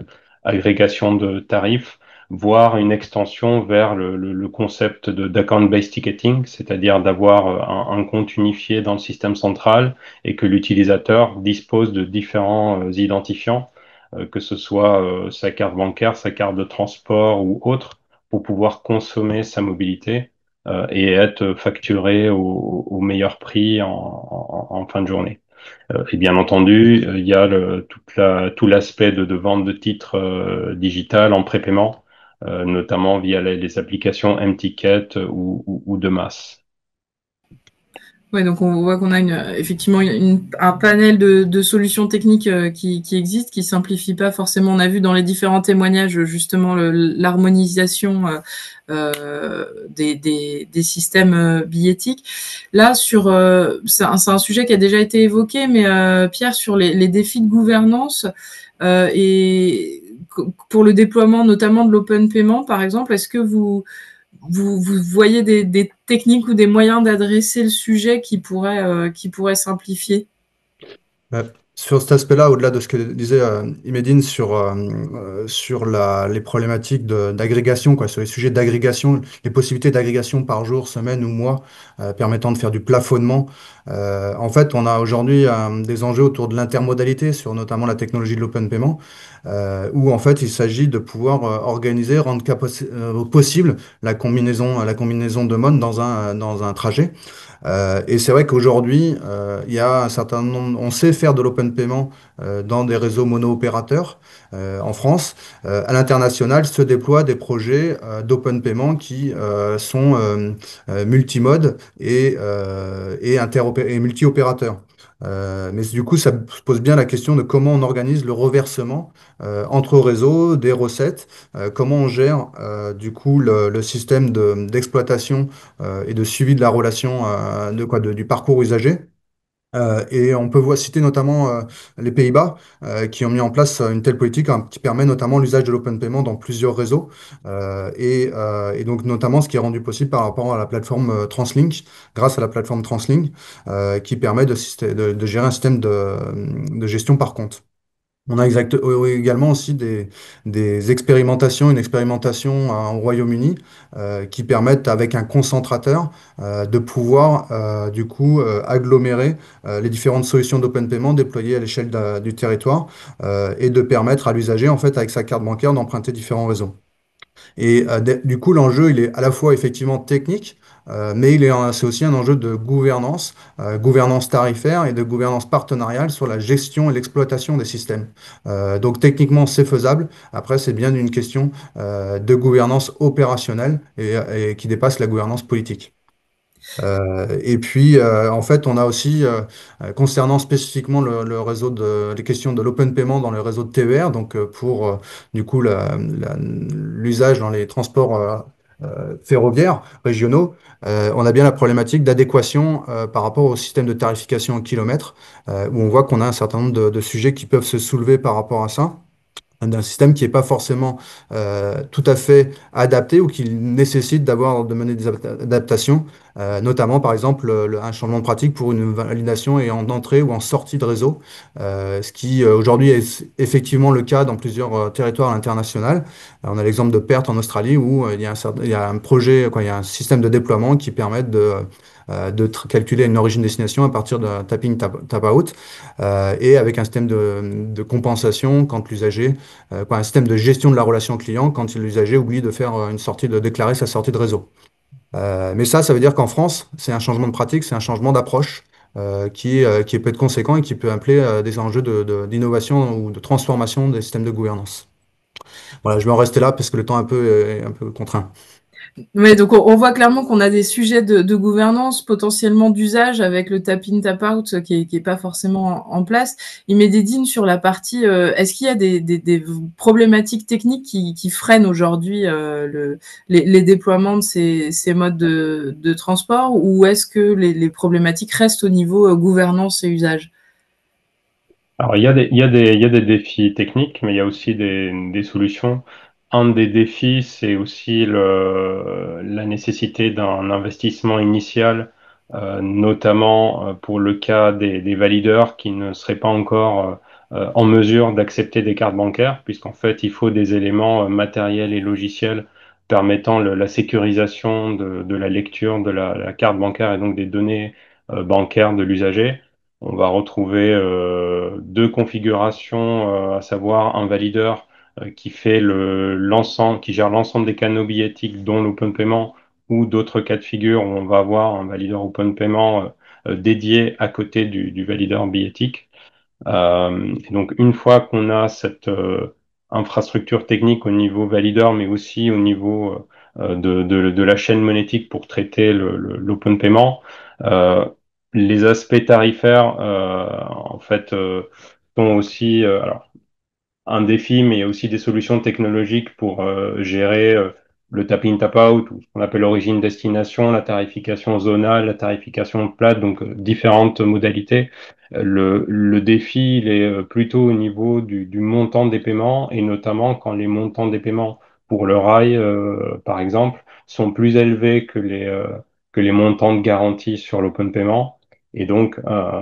agrégation de tarifs, voire une extension vers le concept d'account-based ticketing, c'est-à-dire d'avoir un compte unifié dans le système central et que l'utilisateur dispose de différents identifiants, que ce soit sa carte bancaire, sa carte de transport ou autre, pour pouvoir consommer sa mobilité et être facturé au meilleur prix en fin de journée. Et bien entendu, il y a tout l'aspect de vente de titres digital en prépaiement, notamment via les applications M-Ticket ou de masse. Ouais, donc on voit qu'on a effectivement un panel de solutions techniques qui existent, qui simplifient pas forcément. On a vu dans les différents témoignages justement l'harmonisation des systèmes billettiques. Là, c'est un sujet qui a déjà été évoqué, mais Pierre, sur les défis de gouvernance et pour le déploiement notamment de l'open payment, par exemple, est-ce que vous voyez des techniques ou des moyens d'adresser le sujet qui pourraient simplifier? Sur cet aspect-là, au-delà de ce que disait Imedine sur les problématiques d'agrégation, quoi, sur les sujets d'agrégation, les possibilités d'agrégation par jour, semaine ou mois, permettant de faire du plafonnement. En fait, on a aujourd'hui des enjeux autour de l'intermodalité, sur notamment la technologie de l'open payment, où en fait il s'agit de pouvoir organiser, rendre possible la combinaison de modes dans un trajet. Et c'est vrai qu'aujourd'hui, il y a un certain nombre, on sait faire de l'open payment dans des réseaux mono-opérateurs en France. À l'international, se déploient des projets d'open payment qui sont multimodes et multi-opérateurs. Mais du coup, ça pose bien la question de comment on organise le reversement entre réseaux des recettes, comment on gère du coup le système d'exploitation et de suivi de la relation du parcours usager. Et on peut citer notamment les Pays-Bas qui ont mis en place une telle politique qui permet notamment l'usage de l'open payment dans plusieurs réseaux et donc notamment ce qui est rendu possible par rapport à la plateforme Translink, grâce à la plateforme Translink qui permet de gérer un système de gestion par compte. On a également aussi des expérimentations, une expérimentation au Royaume-Uni qui permettent, avec un concentrateur, de pouvoir du coup agglomérer les différentes solutions d'open payment déployées à l'échelle du territoire et de permettre à l'usager, en fait, avec sa carte bancaire, d'emprunter différents réseaux. Et du coup, l'enjeu, il est à la fois effectivement technique, mais c'est aussi un enjeu de gouvernance, gouvernance tarifaire et de gouvernance partenariale sur la gestion et l'exploitation des systèmes. Donc techniquement, c'est faisable. Après, c'est bien une question de gouvernance opérationnelle et qui dépasse la gouvernance politique. Et puis, en fait, on a aussi, concernant spécifiquement le réseau les questions de l'open payment dans le réseau de TER, donc pour du coup l'usage dans les transports ferroviaires régionaux, on a bien la problématique d'adéquation par rapport au système de tarification au kilomètre, où on voit qu'on a un certain nombre de sujets qui peuvent se soulever par rapport à ça d'un système qui n'est pas forcément tout à fait adapté ou qui nécessite de mener des adaptations, notamment par exemple un changement de pratique pour une validation et en entrée ou en sortie de réseau, ce qui aujourd'hui est effectivement le cas dans plusieurs territoires à l'international. On a l'exemple de Perth en Australie où il y a un projet, il y a un système de déploiement qui permet de calculer une origine-destination à partir d'un tapping tap-out et avec un système de compensation quand l'usager, un système de gestion de la relation client quand l'usager oublie de faire de déclarer sa sortie de réseau. Mais ça veut dire qu'en France, c'est un changement de pratique, c'est un changement d'approche qui peut être conséquent et qui peut impliquer des enjeux d'innovation ou de transformation des systèmes de gouvernance. Voilà, je vais en rester là parce que le temps est un peu contraint. Oui, donc on voit clairement qu'on a des sujets de gouvernance, potentiellement d'usage avec le tap-in, tap-out qui est pas forcément en place. Il met des dînes sur la partie, est-ce qu'il y a des problématiques techniques qui freinent aujourd'hui les déploiements de ces modes de transport, ou est-ce que les problématiques restent au niveau gouvernance et usage? Alors, il y a des défis techniques, mais il y a aussi des solutions. un des défis, c'est aussi la nécessité d'un investissement initial, notamment pour le cas des valideurs qui ne seraient pas encore en mesure d'accepter des cartes bancaires, puisqu'en fait, il faut des éléments matériels et logiciels permettant la sécurisation de la lecture de la carte bancaire et donc des données bancaires de l'usager. On va retrouver deux configurations, à savoir un valideur qui fait l'ensemble, qui gère l'ensemble des canaux billettiques, dont l'open payment, ou d'autres cas de figure où on va avoir un valideur open payment dédié à côté du valideur billettique. Et donc, une fois qu'on a cette infrastructure technique au niveau valideur, mais aussi au niveau de la chaîne monétique pour traiter l'open payment, euh, les aspects tarifaires, en fait, sont aussi, alors, un défi, mais il y a aussi des solutions technologiques pour gérer le tap-in, tap-out, ou ce qu'on appelle origine-destination, la tarification zonale, la tarification plate, donc différentes modalités. Le défi, il est plutôt au niveau du montant des paiements, et notamment quand les montants des paiements pour le rail, par exemple, sont plus élevés que les montants de garantie sur l'open payment, et donc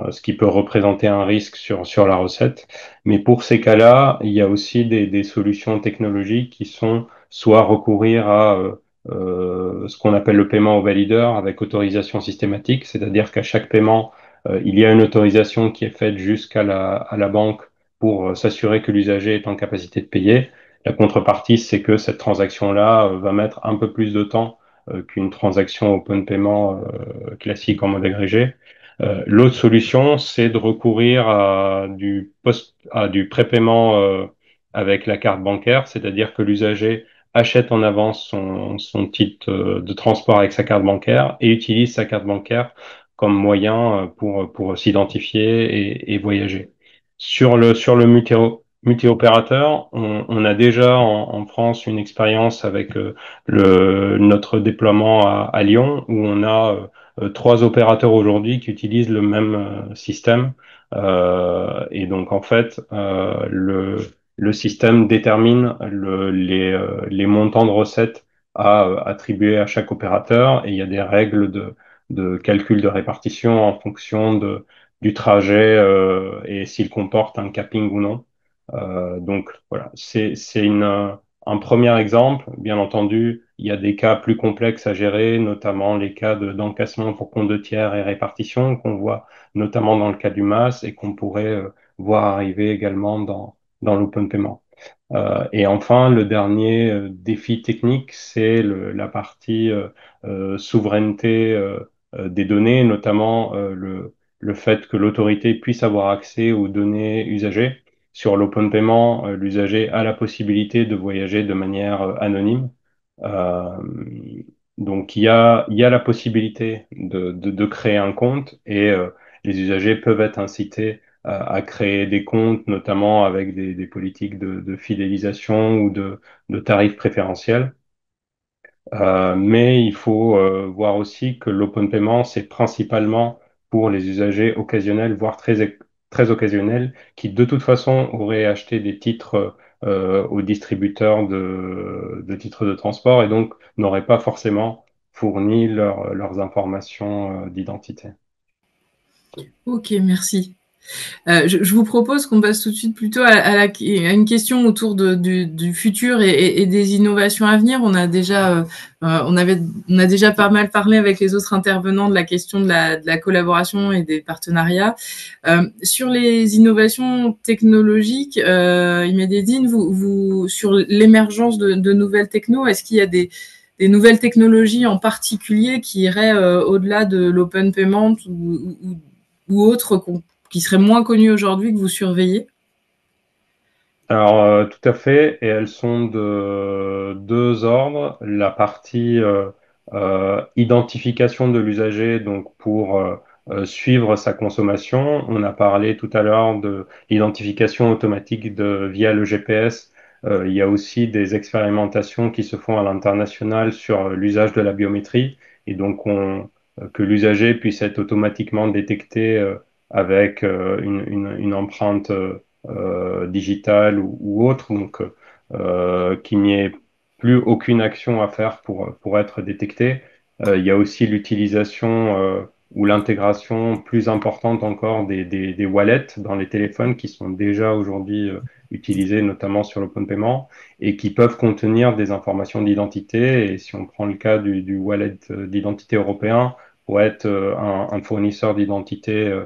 ce qui peut représenter un risque sur la recette. Mais pour ces cas-là, il y a aussi des solutions technologiques qui sont soit recourir à ce qu'on appelle le paiement au valideur avec autorisation systématique, c'est-à-dire qu'à chaque paiement, il y a une autorisation qui est faite jusqu'à à la banque pour s'assurer que l'usager est en capacité de payer. La contrepartie, c'est que cette transaction-là va mettre un peu plus de temps qu'une transaction open payment classique en mode agrégé. L'autre solution, c'est de recourir à du prépaiement avec la carte bancaire, c'est-à-dire que l'usager achète en avance son titre de transport avec sa carte bancaire et utilise sa carte bancaire comme moyen pour s'identifier et voyager. Sur le multi-opérateur, on a déjà en France une expérience avec notre déploiement à Lyon où on a trois opérateurs aujourd'hui qui utilisent le même système. Et donc, en fait, le système détermine les montants de recettes à attribuer à chaque opérateur et il y a des règles de calcul de répartition en fonction du trajet et s'il comporte un capping ou non. Donc, voilà, c'est un premier exemple. Bien entendu, il y a des cas plus complexes à gérer, notamment les cas d'encaissement pour compte de tiers et répartition qu'on voit notamment dans le cas du MAS et qu'on pourrait voir arriver également dans l'open payment. Et enfin, le dernier défi technique, c'est la partie souveraineté des données, notamment le fait que l'autorité puisse avoir accès aux données usagées. Sur l'open payment, l'usager a la possibilité de voyager de manière anonyme. Euh, donc, il y a la possibilité de créer un compte et les usagers peuvent être incités à créer des comptes, notamment avec des politiques de fidélisation ou de tarifs préférentiels. Mais il faut voir aussi que l'open payment, c'est principalement pour les usagers occasionnels, voire très occasionnels, qui de toute façon auraient acheté des titres aux distributeurs de titres de transport et donc n'auraient pas forcément fourni leurs informations d'identité. Ok, merci. Je vous propose qu'on passe tout de suite plutôt à une question autour du futur et des innovations à venir. On a déjà pas mal parlé avec les autres intervenants de la question de la collaboration et des partenariats. Sur les innovations technologiques, Imededine, sur l'émergence de nouvelles technos, est-ce qu'il y a des nouvelles technologies en particulier qui iraient au-delà de l'open payment ou autres qui seraient moins connues aujourd'hui que vous surveillez? Alors, tout à fait, et elles sont de deux ordres. La partie identification de l'usager, donc pour suivre sa consommation. On a parlé tout à l'heure de l'identification automatique via le GPS. Il y a aussi des expérimentations qui se font à l'international sur l'usage de la biométrie, et donc que l'usager puisse être automatiquement détecté avec une empreinte digitale ou autre. Donc, qu'il n'y ait plus aucune action à faire pour être détecté. Il y a aussi l'utilisation ou l'intégration plus importante encore des wallets dans les téléphones qui sont déjà aujourd'hui utilisés, notamment sur l'open payment, et qui peuvent contenir des informations d'identité. Et si on prend le cas du wallet d'identité européen, pour être un fournisseur d'identité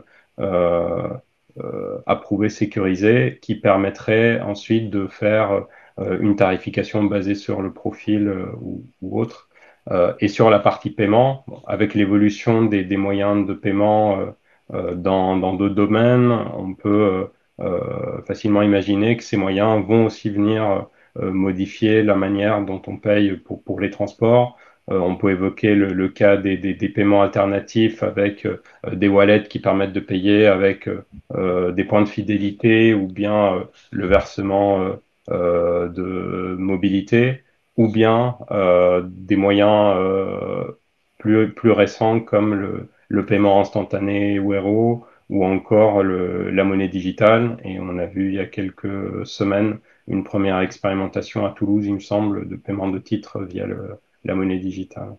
approuvé, sécurisé, qui permettrait ensuite de faire une tarification basée sur le profil ou autre. Et sur la partie paiement, avec l'évolution des moyens de paiement dans d'autres domaines, on peut facilement imaginer que ces moyens vont aussi venir modifier la manière dont on paye pour les transports. On peut évoquer le cas des paiements alternatifs avec des wallets qui permettent de payer avec des points de fidélité ou bien le versement de mobilité ou bien des moyens plus récents comme le paiement instantané Wero ou encore la monnaie digitale. Et on a vu il y a quelques semaines une première expérimentation à Toulouse, il me semble, de paiement de titres via la monnaie digitale.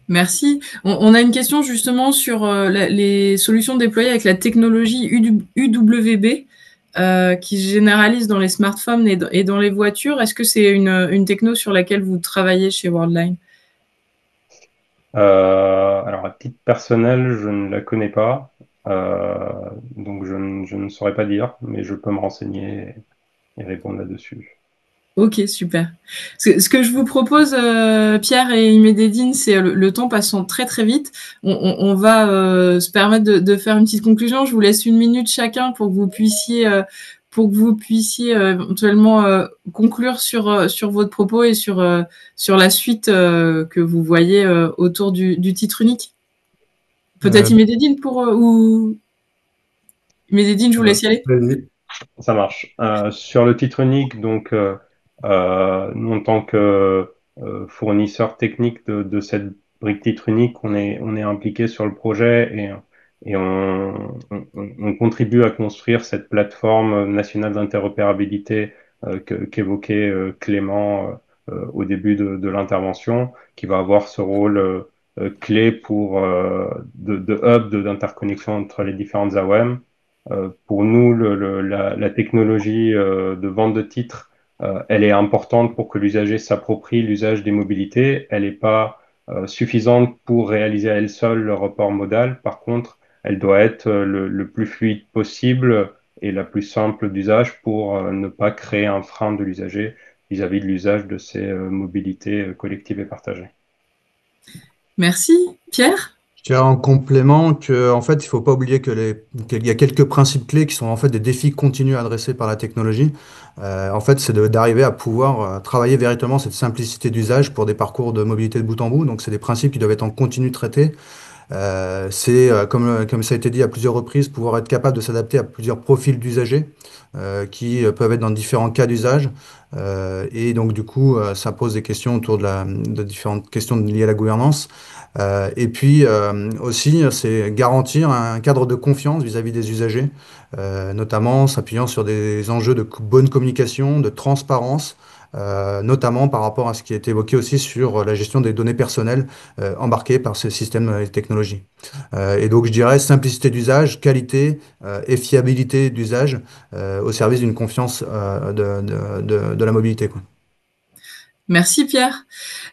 Merci. On a une question justement sur les solutions déployées avec la technologie UWB qui se généralise dans les smartphones et dans les voitures. Est-ce que c'est une techno sur laquelle vous travaillez chez Worldline? Alors, à titre personnel, je ne la connais pas, donc je ne saurais pas dire, mais je peux me renseigner et répondre là-dessus. Ok, super. Ce que je vous propose, Pierre et Imededine, c'est le temps passant très très vite. On va se permettre de faire une petite conclusion. Je vous laisse 1 minute chacun pour que vous puissiez éventuellement conclure sur votre propos et sur la suite que vous voyez autour du titre unique. Peut-être Imededine ou Imededine, je vous laisse y aller. Ça marche. Sur le titre unique, donc, nous, en tant que fournisseur technique de cette brique titre unique, on est impliqué sur le projet et on contribue à construire cette plateforme nationale d'interopérabilité qu'évoquait Clément au début de l'intervention, qui va avoir ce rôle clé pour de hub d'interconnexion entre les différentes AOM. Pour nous, la technologie de vente de titres, elle est importante pour que l'usager s'approprie l'usage des mobilités. Elle n'est pas suffisante pour réaliser à elle seule le report modal. Par contre, elle doit être le plus fluide possible et la plus simple d'usage pour ne pas créer un frein de l'usager vis-à-vis de l'usage de ces mobilités collectives et partagées. Merci. Pierre? Je dirais en complément que, en fait, il ne faut pas oublier qu'il y a quelques principes clés qui sont en fait des défis continus adressés par la technologie. En fait, c'est d'arriver à pouvoir travailler véritablement cette simplicité d'usage pour des parcours de mobilité de bout en bout. Donc, c'est des principes qui doivent être en continu traités. Comme ça a été dit à plusieurs reprises, pouvoir être capable de s'adapter à plusieurs profils d'usagers qui peuvent être dans différents cas d'usage. Et donc, du coup, ça pose des questions autour de différentes questions liées à la gouvernance. Et puis aussi, c'est garantir un cadre de confiance vis-à-vis des usagers, notamment s'appuyant sur des enjeux de bonne communication, de transparence, notamment par rapport à ce qui est évoqué aussi sur la gestion des données personnelles embarquées par ces systèmes et technologies. Et donc, je dirais simplicité d'usage, qualité et fiabilité d'usage au service d'une confiance de la mobilité, quoi. Merci Pierre.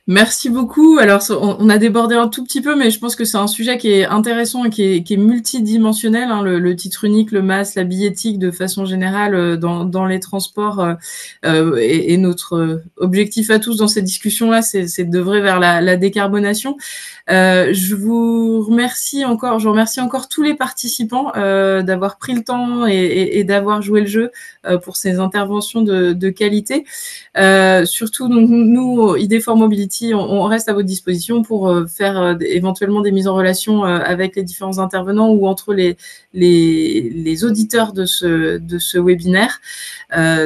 Merci beaucoup. Alors, on a débordé un tout petit peu, mais je pense que c'est un sujet qui est intéressant et qui est multidimensionnel, hein, le titre unique, le MAS, la billettique de façon générale dans les transports. Et notre objectif à tous dans cette discussion-là, c'est d'œuvrer vers la décarbonation. Je remercie encore tous les participants d'avoir pris le temps et d'avoir joué le jeu pour ces interventions de qualité. Surtout, donc, nous, ID4 Mobility, on reste à votre disposition pour faire éventuellement des mises en relation avec les différents intervenants ou entre les auditeurs de ce webinaire.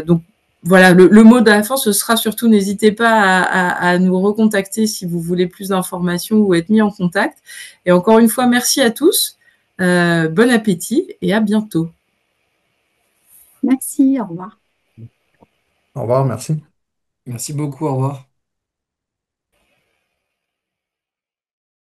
Donc, voilà, le mot de la fin, ce sera surtout, n'hésitez pas à nous recontacter si vous voulez plus d'informations ou être mis en contact. Et encore une fois, merci à tous. Bon appétit et à bientôt. Merci, au revoir. Au revoir, merci. Merci beaucoup, au revoir.